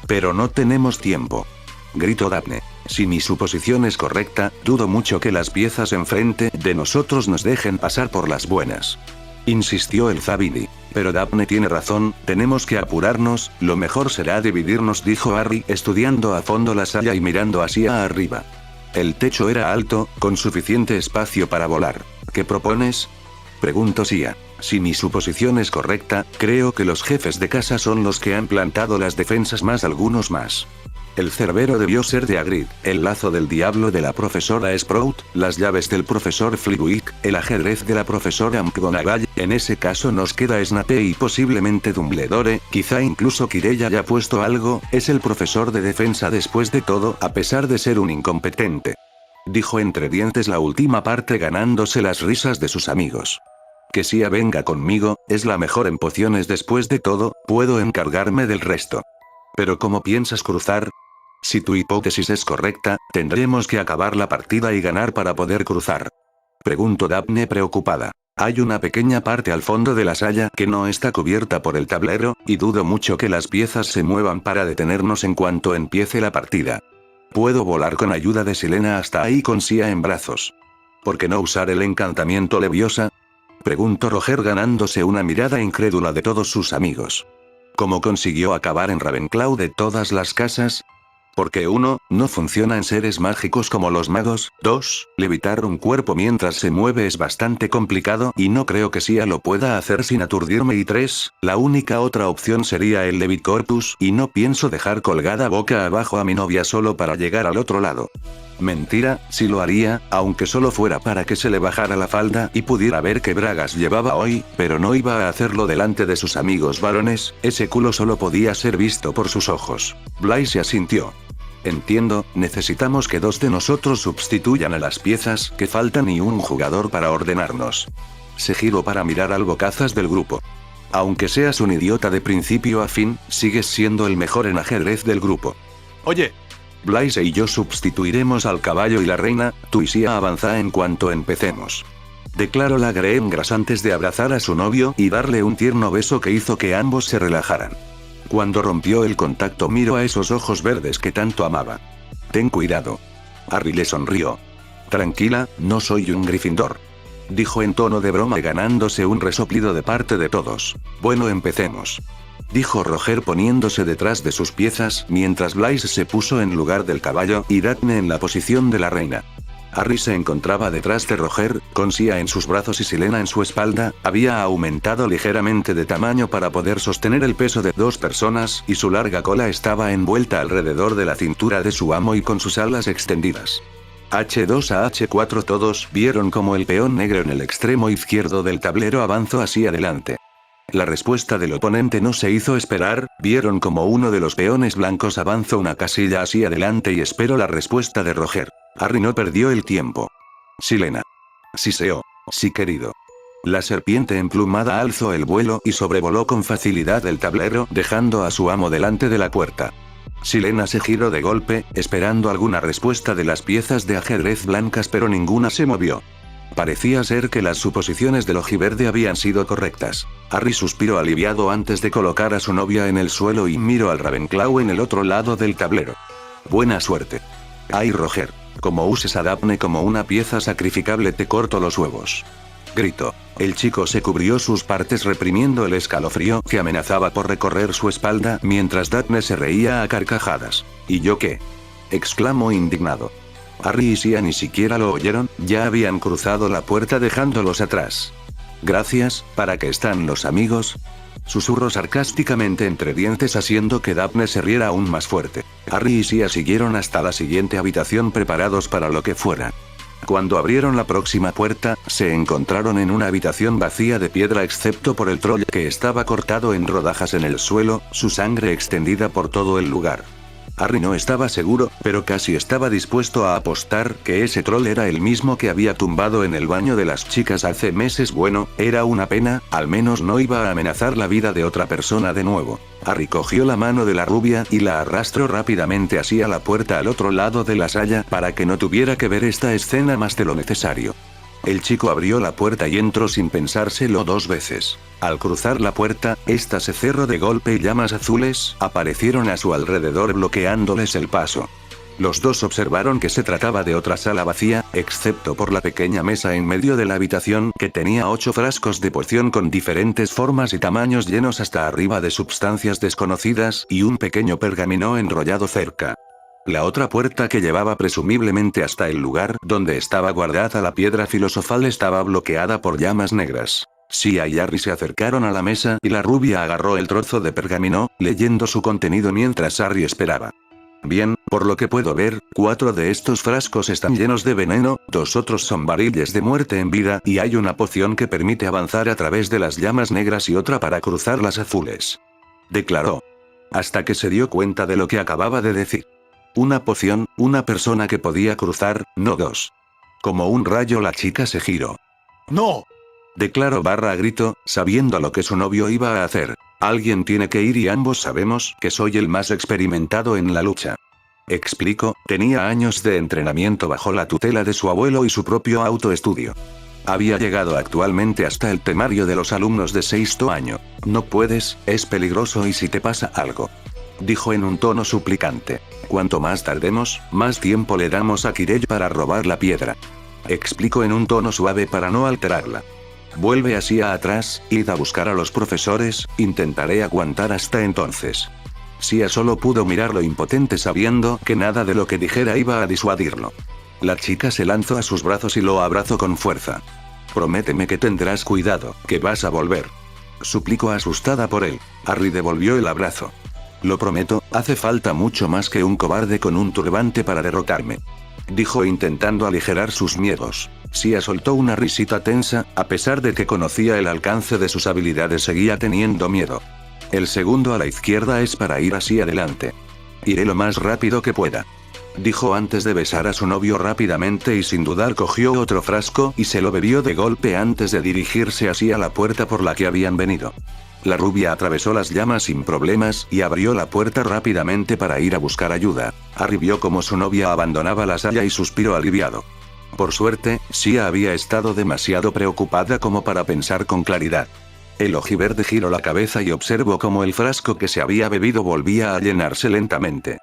Pero no tenemos tiempo. Gritó Daphne. Si mi suposición es correcta, dudo mucho que las piezas enfrente de nosotros nos dejen pasar por las buenas. Insistió el Zabini. Pero Daphne tiene razón, tenemos que apurarnos, lo mejor será dividirnos, dijo Harry estudiando a fondo la sala y mirando hacia arriba. El techo era alto, con suficiente espacio para volar. ¿Qué propones? Preguntó Sia. Si mi suposición es correcta, creo que los jefes de casa son los que han plantado las defensas más algunos más. El cerbero debió ser de Hagrid, el lazo del diablo de la profesora Sprout, las llaves del profesor Flitwick, el ajedrez de la profesora McGonagall, en ese caso nos queda Snape y posiblemente Dumbledore, quizá incluso Quirrell haya puesto algo, es el profesor de defensa después de todo, a pesar de ser un incompetente. Dijo entre dientes la última parte ganándose las risas de sus amigos. Que Sia venga conmigo, es la mejor en pociones después de todo, puedo encargarme del resto. Pero ¿cómo piensas cruzar? Si tu hipótesis es correcta, tendremos que acabar la partida y ganar para poder cruzar. Preguntó Daphne preocupada. Hay una pequeña parte al fondo de la sala que no está cubierta por el tablero, y dudo mucho que las piezas se muevan para detenernos en cuanto empiece la partida. Puedo volar con ayuda de Silena hasta ahí con Sia en brazos. ¿Por qué no usar el encantamiento Leviosa? Preguntó Roger ganándose una mirada incrédula de todos sus amigos. ¿Cómo consiguió acabar en Ravenclaw de todas las casas? Porque 1. No funciona en seres mágicos como los magos. 2. Levitar un cuerpo mientras se mueve es bastante complicado y no creo que Sia lo pueda hacer sin aturdirme. Y 3. La única otra opción sería el Levicorpus y no pienso dejar colgada boca abajo a mi novia solo para llegar al otro lado. Mentira, sí lo haría, aunque solo fuera para que se le bajara la falda y pudiera ver qué bragas llevaba hoy, pero no iba a hacerlo delante de sus amigos varones, ese culo solo podía ser visto por sus ojos. Blaise asintió. Entiendo, necesitamos que 2 de nosotros sustituyan a las piezas que faltan y un jugador para ordenarnos. Se giró para mirar al bocazas del grupo. Aunque seas un idiota de principio a fin, sigues siendo el mejor en ajedrez del grupo. Oye. Blaise y yo sustituiremos al caballo y la reina, tú y Sia avanza en cuanto empecemos. Declaró la Greengrass antes de abrazar a su novio y darle un tierno beso que hizo que ambos se relajaran. Cuando rompió el contacto miró a esos ojos verdes que tanto amaba. Ten cuidado. Harry le sonrió. Tranquila, no soy un Gryffindor. Dijo en tono de broma ganándose un resoplido de parte de todos. Bueno, empecemos. Dijo Roger poniéndose detrás de sus piezas mientras Blaise se puso en lugar del caballo y Daphne en la posición de la reina. Harry se encontraba detrás de Roger, con Sia en sus brazos y Silena en su espalda, había aumentado ligeramente de tamaño para poder sostener el peso de 2 personas y su larga cola estaba envuelta alrededor de la cintura de su amo y con sus alas extendidas. H2 a H4 todos vieron como el peón negro en el extremo izquierdo del tablero avanzó hacia adelante. La respuesta del oponente no se hizo esperar, vieron como uno de los peones blancos avanzó una casilla hacia adelante y esperó la respuesta de Roger. Harry no perdió el tiempo. Silena. Siseó. Sí, querido. La serpiente emplumada alzó el vuelo y sobrevoló con facilidad el tablero dejando a su amo delante de la puerta. Silena se giró de golpe, esperando alguna respuesta de las piezas de ajedrez blancas pero ninguna se movió. Parecía ser que las suposiciones del ojiverde habían sido correctas. Harry suspiró aliviado antes de colocar a su novia en el suelo y miró al Ravenclaw en el otro lado del tablero. Buena suerte. Ay, Roger, como uses a Daphne como una pieza sacrificable te corto los huevos. Gritó. El chico se cubrió sus partes reprimiendo el escalofrío que amenazaba por recorrer su espalda mientras Daphne se reía a carcajadas. ¿Y yo qué? Exclamó indignado. Harry y Sia ni siquiera lo oyeron, ya habían cruzado la puerta dejándolos atrás. Gracias, ¿para qué están los amigos? Susurró sarcásticamente entre dientes haciendo que Daphne se riera aún más fuerte. Harry y Sia siguieron hasta la siguiente habitación preparados para lo que fuera. Cuando abrieron la próxima puerta, se encontraron en una habitación vacía de piedra excepto por el troll que estaba cortado en rodajas en el suelo, su sangre extendida por todo el lugar. Harry no estaba seguro, pero casi estaba dispuesto a apostar que ese troll era el mismo que había tumbado en el baño de las chicas hace meses. Bueno, era una pena, al menos no iba a amenazar la vida de otra persona de nuevo. Harry cogió la mano de la rubia y la arrastró rápidamente hacia la puerta al otro lado de la sala para que no tuviera que ver esta escena más de lo necesario. El chico abrió la puerta y entró sin pensárselo 2 veces. Al cruzar la puerta, esta se cerró de golpe y llamas azules aparecieron a su alrededor bloqueándoles el paso. Los dos observaron que se trataba de otra sala vacía, excepto por la pequeña mesa en medio de la habitación que tenía 8 frascos de poción con diferentes formas y tamaños llenos hasta arriba de sustancias desconocidas y un pequeño pergamino enrollado cerca. La otra puerta que llevaba presumiblemente hasta el lugar donde estaba guardada la piedra filosofal estaba bloqueada por llamas negras. Sia y Harry se acercaron a la mesa y la rubia agarró el trozo de pergamino, leyendo su contenido mientras Harry esperaba. Bien, por lo que puedo ver, 4 de estos frascos están llenos de veneno, 2 otros son barriles de muerte en vida y hay una poción que permite avanzar a través de las llamas negras y otra para cruzar las azules. Declaró. Hasta que se dio cuenta de lo que acababa de decir. Una poción, una persona que podía cruzar, no 2. Como un rayo la chica se giró. ¡No! Declaró a grito, sabiendo lo que su novio iba a hacer. Alguien tiene que ir y ambos sabemos que soy el más experimentado en la lucha. Explico, tenía años de entrenamiento bajo la tutela de su abuelo y su propio autoestudio. Había llegado actualmente hasta el temario de los alumnos de 6º año. No puedes, es peligroso y si te pasa algo. Dijo en un tono suplicante. Cuanto más tardemos, más tiempo le damos a Kirei para robar la piedra. Explico en un tono suave para no alterarla. Vuelve hacia atrás, id a buscar a los profesores, intentaré aguantar hasta entonces. Sia solo pudo mirarlo impotente sabiendo que nada de lo que dijera iba a disuadirlo. La chica se lanzó a sus brazos y lo abrazó con fuerza. Prométeme que tendrás cuidado, que vas a volver. Suplicó asustada por él. Harry devolvió el abrazo. Lo prometo, hace falta mucho más que un cobarde con un turbante para derrotarme. Dijo intentando aligerar sus miedos. Sia soltó una risita tensa, a pesar de que conocía el alcance de sus habilidades seguía teniendo miedo. El segundo a la izquierda es para ir así adelante. Iré lo más rápido que pueda. Dijo antes de besar a su novio rápidamente y sin dudar cogió otro frasco y se lo bebió de golpe antes de dirigirse hacia la puerta por la que habían venido. La rubia atravesó las llamas sin problemas y abrió la puerta rápidamente para ir a buscar ayuda. Harry vio cómo su novia abandonaba la sala y suspiró aliviado. Por suerte, Sia había estado demasiado preocupada como para pensar con claridad. El ojiverde giró la cabeza y observó cómo el frasco que se había bebido volvía a llenarse lentamente.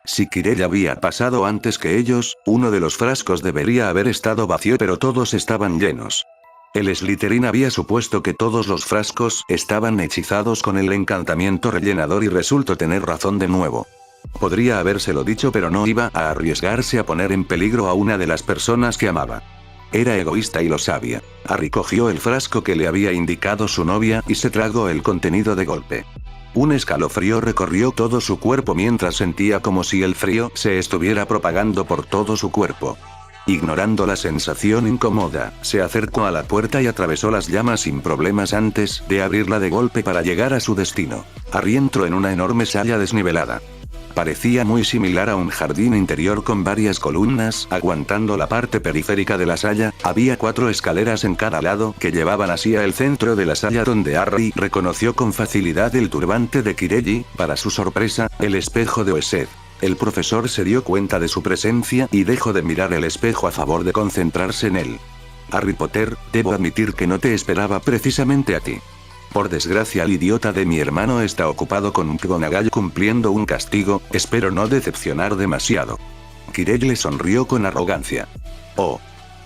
Si Quirrell había pasado antes que ellos, uno de los frascos debería haber estado vacío pero todos estaban llenos. El Slytherin había supuesto que todos los frascos estaban hechizados con el encantamiento rellenador y resultó tener razón de nuevo. Podría habérselo dicho pero no iba a arriesgarse a poner en peligro a una de las personas que amaba. Era egoísta y lo sabía. Harry cogió el frasco que le había indicado su novia y se tragó el contenido de golpe. Un escalofrío recorrió todo su cuerpo mientras sentía como si el frío se estuviera propagando por todo su cuerpo. Ignorando la sensación incómoda, se acercó a la puerta y atravesó las llamas sin problemas antes de abrirla de golpe para llegar a su destino. Harry entró en una enorme sala desnivelada. Parecía muy similar a un jardín interior con varias columnas aguantando la parte periférica de la sala. Había 4 escaleras en cada lado que llevaban hacia el centro de la sala donde Harry reconoció con facilidad el turbante de Quirrell y, para su sorpresa, el espejo de Oesed. El profesor se dio cuenta de su presencia y dejó de mirar el espejo a favor de concentrarse en él. Harry Potter, debo admitir que no te esperaba precisamente a ti. Por desgracia el idiota de mi hermano está ocupado con McGonagall cumpliendo un castigo, espero no decepcionar demasiado. Quirrell le sonrió con arrogancia. Oh.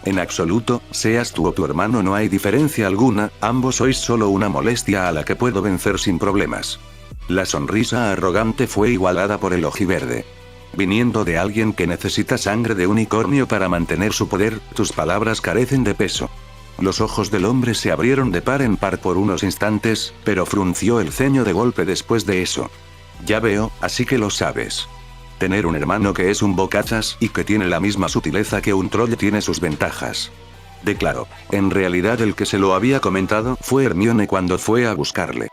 En absoluto, seas tú o tu hermano no hay diferencia alguna, ambos sois solo una molestia a la que puedo vencer sin problemas. La sonrisa arrogante fue igualada por el ojiverde. Viniendo de alguien que necesita sangre de unicornio para mantener su poder, tus palabras carecen de peso. Los ojos del hombre se abrieron de par en par por unos instantes, pero frunció el ceño de golpe después de eso. Ya veo, así que lo sabes. Tener un hermano que es un bocazas y que tiene la misma sutileza que un troll tiene sus ventajas. Declaró. En realidad el que se lo había comentado fue Hermione cuando fue a buscarle.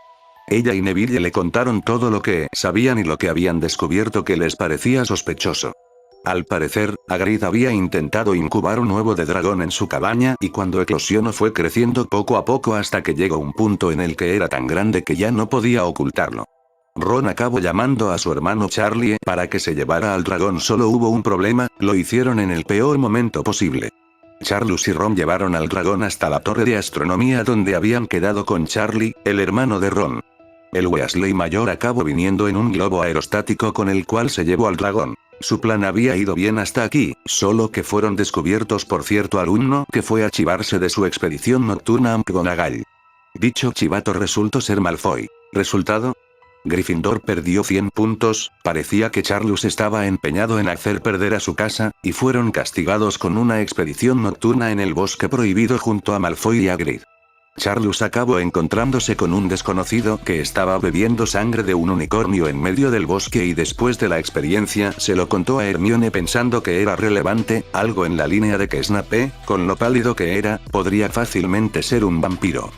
Ella y Neville le contaron todo lo que sabían y lo que habían descubierto que les parecía sospechoso. Al parecer, Hagrid había intentado incubar un huevo de dragón en su cabaña y cuando eclosionó fue creciendo poco a poco hasta que llegó un punto en el que era tan grande que ya no podía ocultarlo. Ron acabó llamando a su hermano Charlie para que se llevara al dragón. Solo hubo un problema, lo hicieron en el peor momento posible. Charlus y Ron llevaron al dragón hasta la torre de astronomía donde habían quedado con Charlie, el hermano de Ron. El Weasley mayor acabó viniendo en un globo aerostático con el cual se llevó al dragón. Su plan había ido bien hasta aquí, solo que fueron descubiertos por cierto alumno que fue a chivarse de su expedición nocturna a McGonagall. Dicho chivato resultó ser Malfoy. ¿Resultado? Gryffindor perdió 100 puntos, parecía que Charlus estaba empeñado en hacer perder a su casa, y fueron castigados con una expedición nocturna en el bosque prohibido junto a Malfoy y Hagrid. Charlus acabó encontrándose con un desconocido que estaba bebiendo sangre de un unicornio en medio del bosque y después de la experiencia se lo contó a Hermione pensando que era relevante, algo en la línea de que Snape, con lo pálido que era, podría fácilmente ser un vampiro.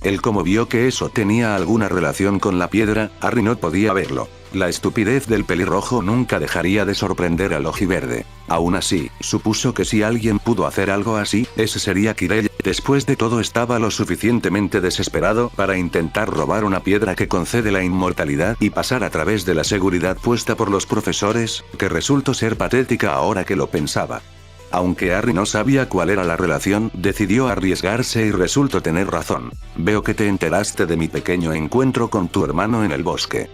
Él como vio que eso tenía alguna relación con la piedra, Harry no podía verlo. La estupidez del pelirrojo nunca dejaría de sorprender al ojiverde. Aún así, supuso que si alguien pudo hacer algo así, ese sería Quirrell. Después de todo estaba lo suficientemente desesperado para intentar robar una piedra que concede la inmortalidad y pasar a través de la seguridad puesta por los profesores, que resultó ser patética ahora que lo pensaba. Aunque Harry no sabía cuál era la relación, decidió arriesgarse y resultó tener razón. Veo que te enteraste de mi pequeño encuentro con tu hermano en el bosque.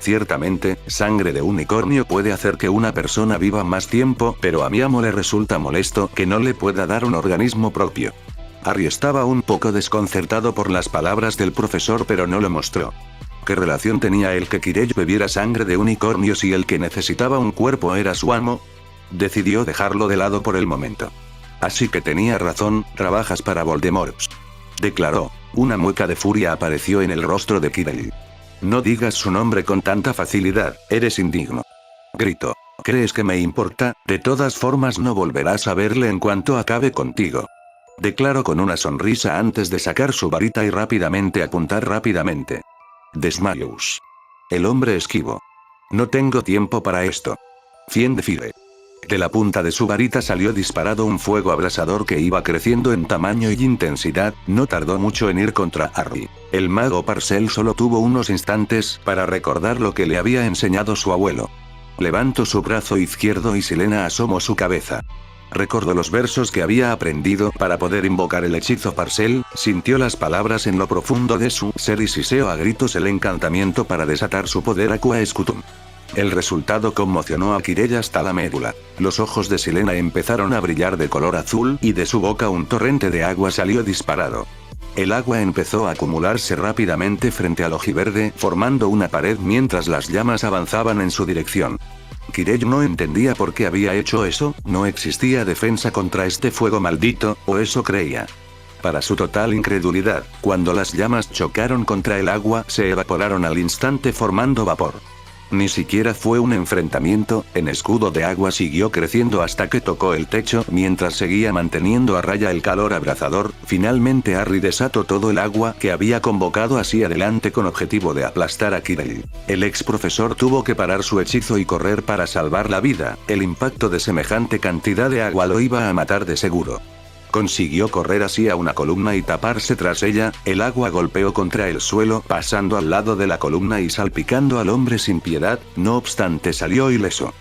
Ciertamente, sangre de unicornio puede hacer que una persona viva más tiempo, pero a mi amo le resulta molesto que no le pueda dar un organismo propio. Harry estaba un poco desconcertado por las palabras del profesor, pero no lo mostró. ¿Qué relación tenía el que Kirei bebiera sangre de unicornio si el que necesitaba un cuerpo era su amo? Decidió dejarlo de lado por el momento. Así que tenía razón, trabajas para Voldemort, declaró. Una mueca de furia apareció en el rostro de Kirei. No digas su nombre con tanta facilidad, eres indigno. Gritó. ¿Crees que me importa? De todas formas no volverás a verle en cuanto acabe contigo. Declaró con una sonrisa antes de sacar su varita y rápidamente apuntar rápidamente. Desmayos. El hombre esquivo. No tengo tiempo para esto. Fien de Fire. De la punta de su varita salió disparado un fuego abrasador que iba creciendo en tamaño y intensidad. No tardó mucho en ir contra Harry. El mago Parcel solo tuvo unos instantes para recordar lo que le había enseñado su abuelo. Levantó su brazo izquierdo y Silena asomó su cabeza. Recordó los versos que había aprendido para poder invocar el hechizo Parcel, sintió las palabras en lo profundo de su ser y siseó a gritos el encantamiento para desatar su poder Aqua Scutum. El resultado conmocionó a Kirei hasta la médula. Los ojos de Silena empezaron a brillar de color azul y de su boca un torrente de agua salió disparado. El agua empezó a acumularse rápidamente frente al ojiverde, formando una pared mientras las llamas avanzaban en su dirección. Kirei no entendía por qué había hecho eso, no existía defensa contra este fuego maldito, o eso creía. Para su total incredulidad, cuando las llamas chocaron contra el agua, se evaporaron al instante formando vapor. Ni siquiera fue un enfrentamiento, el escudo de agua siguió creciendo hasta que tocó el techo mientras seguía manteniendo a raya el calor abrasador. Finalmente Harry desató todo el agua que había convocado hacia adelante con objetivo de aplastar a Kirei. El ex profesor tuvo que parar su hechizo y correr para salvar la vida, el impacto de semejante cantidad de agua lo iba a matar de seguro. Consiguió correr hacia una columna y taparse tras ella, el agua golpeó contra el suelo, pasando al lado de la columna y salpicando al hombre sin piedad, no obstante salió ileso.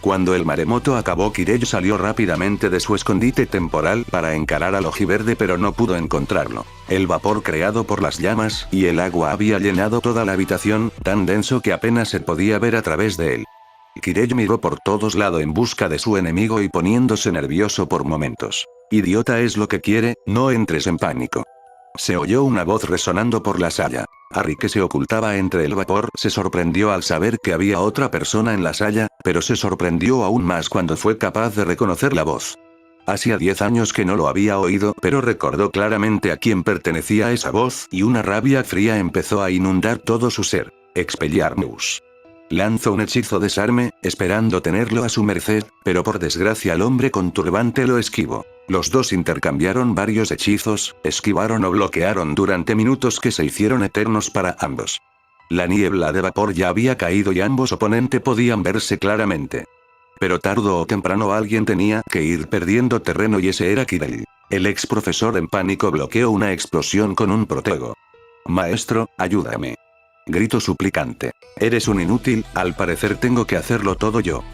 Cuando el maremoto acabó, Kirei salió rápidamente de su escondite temporal para encarar al ojiverde, pero no pudo encontrarlo. El vapor creado por las llamas y el agua había llenado toda la habitación, tan denso que apenas se podía ver a través de él. Kirei miró por todos lados en busca de su enemigo y poniéndose nervioso por momentos. Idiota es lo que quiere, no entres en pánico. Se oyó una voz resonando por la sala. Harry, que se ocultaba entre el vapor, se sorprendió al saber que había otra persona en la sala, pero se sorprendió aún más cuando fue capaz de reconocer la voz. Hacía 10 años que no lo había oído, pero recordó claramente a quién pertenecía esa voz, y una rabia fría empezó a inundar todo su ser. Expelliarmus. Lanzó un hechizo desarme, esperando tenerlo a su merced, pero por desgracia el hombre con turbante lo esquivó. Los dos intercambiaron varios hechizos, esquivaron o bloquearon durante minutos que se hicieron eternos para ambos. La niebla de vapor ya había caído y ambos oponentes podían verse claramente. Pero tarde o temprano alguien tenía que ir perdiendo terreno y ese era Kirei. El ex profesor en pánico bloqueó una explosión con un protego. Maestro, ayúdame. Gritó suplicante. Eres un inútil, al parecer tengo que hacerlo todo yo.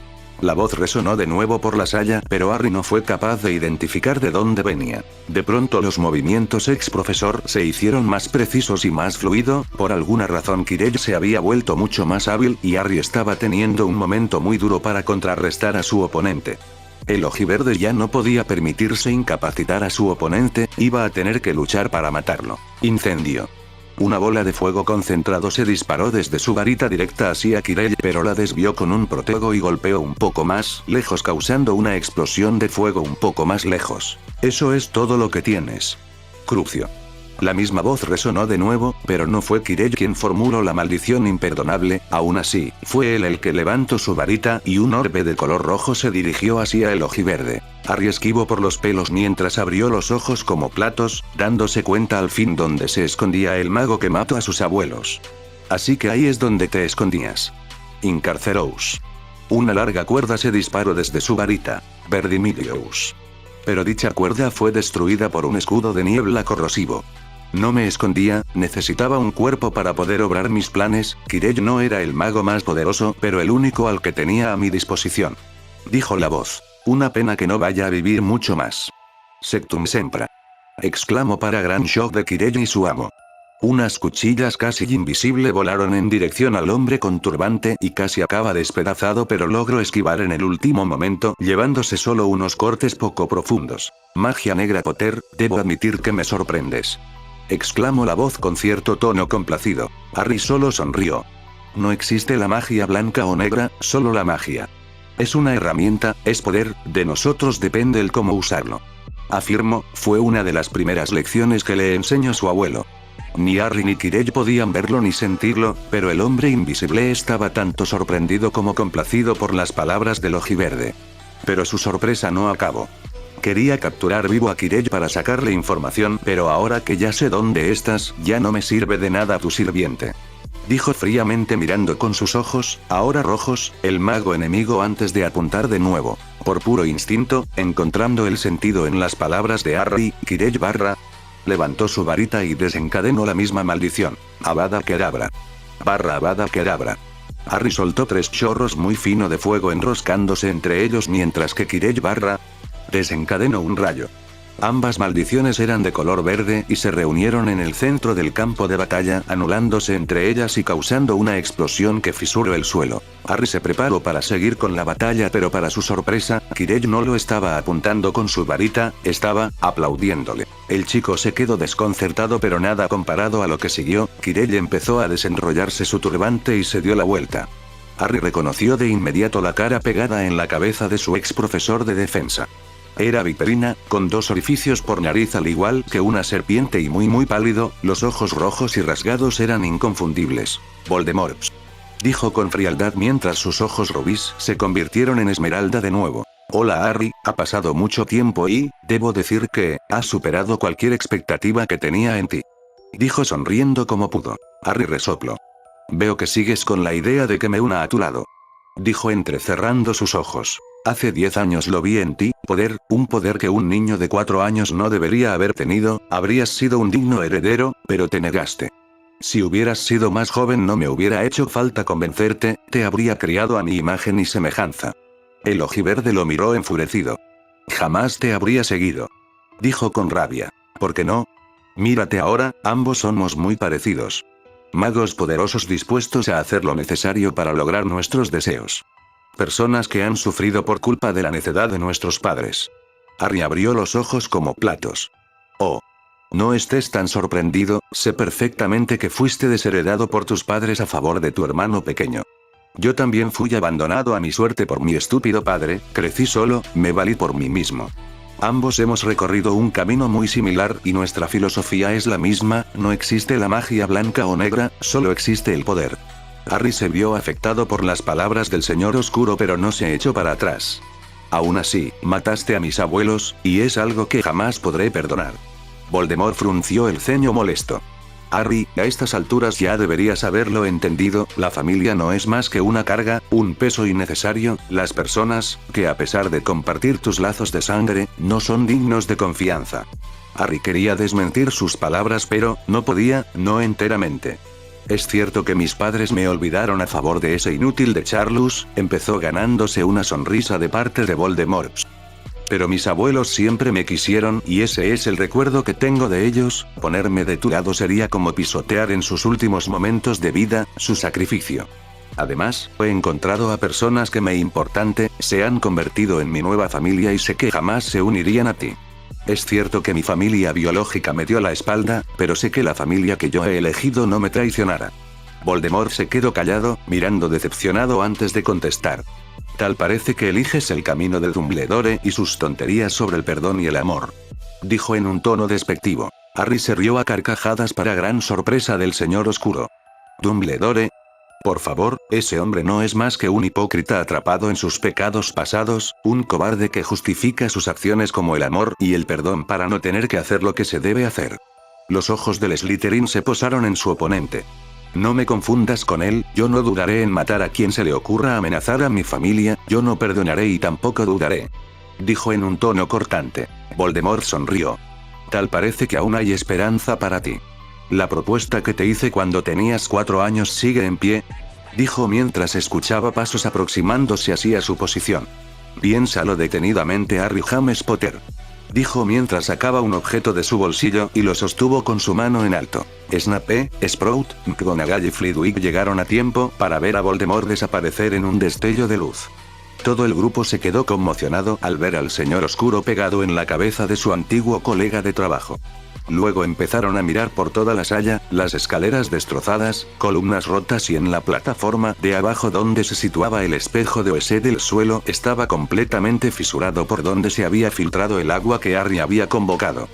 La voz resonó de nuevo por la sala, pero Harry no fue capaz de identificar de dónde venía. De pronto los movimientos ex profesor se hicieron más precisos y más fluido, por alguna razón Kirei se había vuelto mucho más hábil y Harry estaba teniendo un momento muy duro para contrarrestar a su oponente. El ojiverde ya no podía permitirse incapacitar a su oponente, iba a tener que luchar para matarlo. Incendio. Una bola de fuego concentrado se disparó desde su varita directa hacia Kirei, pero la desvió con un protego y golpeó un poco más lejos, causando una explosión de fuego un poco más lejos. Eso es todo lo que tienes. Crucio. La misma voz resonó de nuevo, pero no fue Kirei quien formuló la maldición imperdonable, aún así, fue él el que levantó su varita y un orbe de color rojo se dirigió hacia el ojiverde. Harry esquivó por los pelos mientras abrió los ojos como platos, dándose cuenta al fin dónde se escondía el mago que mató a sus abuelos. Así que ahí es donde te escondías. Incarcerous. Una larga cuerda se disparó desde su varita. Verdimilious. Pero dicha cuerda fue destruida por un escudo de niebla corrosivo. No me escondía, necesitaba un cuerpo para poder obrar mis planes. Kirei no era el mago más poderoso, pero el único al que tenía a mi disposición. Dijo la voz. Una pena que no vaya a vivir mucho más. Sectum Sempra. Exclamó para gran shock de Kirei y su amo. Unas cuchillas casi invisibles volaron en dirección al hombre con turbante y casi acaba despedazado, pero logró esquivar en el último momento, llevándose solo unos cortes poco profundos. Magia negra Potter, debo admitir que me sorprendes. Exclamó la voz con cierto tono complacido. Harry solo sonrió. No existe la magia blanca o negra, solo la magia. Es una herramienta, es poder, de nosotros depende el cómo usarlo. Afirmo, fue una de las primeras lecciones que le enseñó su abuelo. Ni Harry ni Quirrell podían verlo ni sentirlo, pero el hombre invisible estaba tanto sorprendido como complacido por las palabras del ojiverde. Pero su sorpresa no acabó. Quería capturar vivo a Quirrell para sacarle información, pero ahora que ya sé dónde estás, ya no me sirve de nada tu sirviente. Dijo fríamente mirando con sus ojos, ahora rojos, el mago enemigo antes de apuntar de nuevo. Por puro instinto, encontrando el sentido en las palabras de Harry, Quirrell levantó su varita y desencadenó la misma maldición. Avada Kedavra. Avada Kedavra. Harry soltó 3 chorros muy fino de fuego enroscándose entre ellos mientras que Quirrell desencadenó un rayo. Ambas maldiciones eran de color verde y se reunieron en el centro del campo de batalla, anulándose entre ellas y causando una explosión que fisuró el suelo. Harry se preparó para seguir con la batalla, pero para su sorpresa, Quirrell no lo estaba apuntando con su varita, estaba aplaudiéndole. El chico se quedó desconcertado, pero nada comparado a lo que siguió. Quirrell empezó a desenrollarse su turbante y se dio la vuelta. Harry reconoció de inmediato la cara pegada en la cabeza de su ex profesor de defensa. Era viperina, con 2 orificios por nariz al igual que una serpiente y muy pálido, los ojos rojos y rasgados eran inconfundibles. Voldemort. Dijo con frialdad mientras sus ojos rubíes se convirtieron en esmeralda de nuevo. Hola Harry, ha pasado mucho tiempo y, debo decir que, has superado cualquier expectativa que tenía en ti. Dijo sonriendo como pudo. Harry resopló. Veo que sigues con la idea de que me una a tu lado. Dijo entrecerrando sus ojos. Hace 10 años lo vi en ti, poder, un poder que un niño de 4 años no debería haber tenido, habrías sido un digno heredero, pero te negaste. Si hubieras sido más joven no me hubiera hecho falta convencerte, te habría criado a mi imagen y semejanza. El ojiverde lo miró enfurecido. Jamás te habría seguido. Dijo con rabia. ¿Por qué no? Mírate ahora, ambos somos muy parecidos. Magos poderosos dispuestos a hacer lo necesario para lograr nuestros deseos. Personas que han sufrido por culpa de la necedad de nuestros padres. Harry abrió los ojos como platos. Oh. No estés tan sorprendido, sé perfectamente que fuiste desheredado por tus padres a favor de tu hermano pequeño. Yo también fui abandonado a mi suerte por mi estúpido padre, crecí solo, me valí por mí mismo. Ambos hemos recorrido un camino muy similar y nuestra filosofía es la misma, no existe la magia blanca o negra, solo existe el poder. Harry se vio afectado por las palabras del señor oscuro, pero no se echó para atrás. Aún así, mataste a mis abuelos, y es algo que jamás podré perdonar. Voldemort frunció el ceño molesto. Harry, a estas alturas ya deberías haberlo entendido, la familia no es más que una carga, un peso innecesario, las personas, que a pesar de compartir tus lazos de sangre, no son dignos de confianza. Harry quería desmentir sus palabras pero, no podía, no enteramente. Es cierto que mis padres me olvidaron a favor de ese inútil de Charlus, empezó ganándose una sonrisa de parte de Voldemort. Pero mis abuelos siempre me quisieron y ese es el recuerdo que tengo de ellos, ponerme de tu lado sería como pisotear en sus últimos momentos de vida, su sacrificio. Además, he encontrado a personas que me importante, se han convertido en mi nueva familia y sé que jamás se unirían a ti. Es cierto que mi familia biológica me dio la espalda, pero sé que la familia que yo he elegido no me traicionará. Voldemort se quedó callado, mirando decepcionado antes de contestar. Tal parece que eliges el camino de Dumbledore y sus tonterías sobre el perdón y el amor. Dijo en un tono despectivo. Harry se rió a carcajadas para gran sorpresa del señor oscuro. ¿Dumbledore? Por favor, ese hombre no es más que un hipócrita atrapado en sus pecados pasados, un cobarde que justifica sus acciones como el amor y el perdón para no tener que hacer lo que se debe hacer. Los ojos del Slytherin se posaron en su oponente. No me confundas con él, yo no dudaré en matar a quien se le ocurra amenazar a mi familia, yo no perdonaré y tampoco dudaré. Dijo en un tono cortante. Voldemort sonrió. Tal parece que aún hay esperanza para ti. La propuesta que te hice cuando tenías 4 años sigue en pie. Dijo mientras escuchaba pasos aproximándose así a su posición. Piénsalo detenidamente Harry James Potter. dijo mientras sacaba un objeto de su bolsillo y lo sostuvo con su mano en alto. Snape, Sprout, McGonagall y Flitwick llegaron a tiempo para ver a Voldemort desaparecer en un destello de luz. Todo el grupo se quedó conmocionado al ver al señor oscuro pegado en la cabeza de su antiguo colega de trabajo. Luego empezaron a mirar por toda la sala, las escaleras destrozadas, columnas rotas y en la plataforma de abajo donde se situaba el espejo de Oesed el suelo estaba completamente fisurado por donde se había filtrado el agua que Harry había convocado.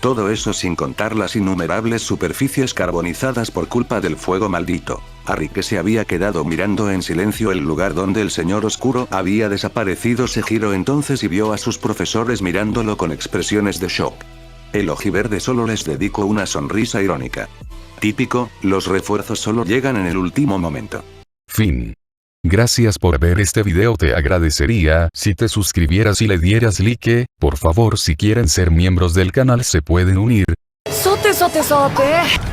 Todo eso sin contar las innumerables superficies carbonizadas por culpa del fuego maldito. Harry, que se había quedado mirando en silencio el lugar donde el señor oscuro había desaparecido, se giró entonces y vio a sus profesores mirándolo con expresiones de shock. El ojiverde solo les dedicó una sonrisa irónica. Típico, los refuerzos solo llegan en el último momento. Fin. Gracias por ver este video, te agradecería si te suscribieras y le dieras like, por favor. Si quieren ser miembros del canal se pueden unir. Sote sote sote,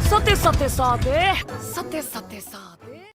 sote sote sote, sote sote sote.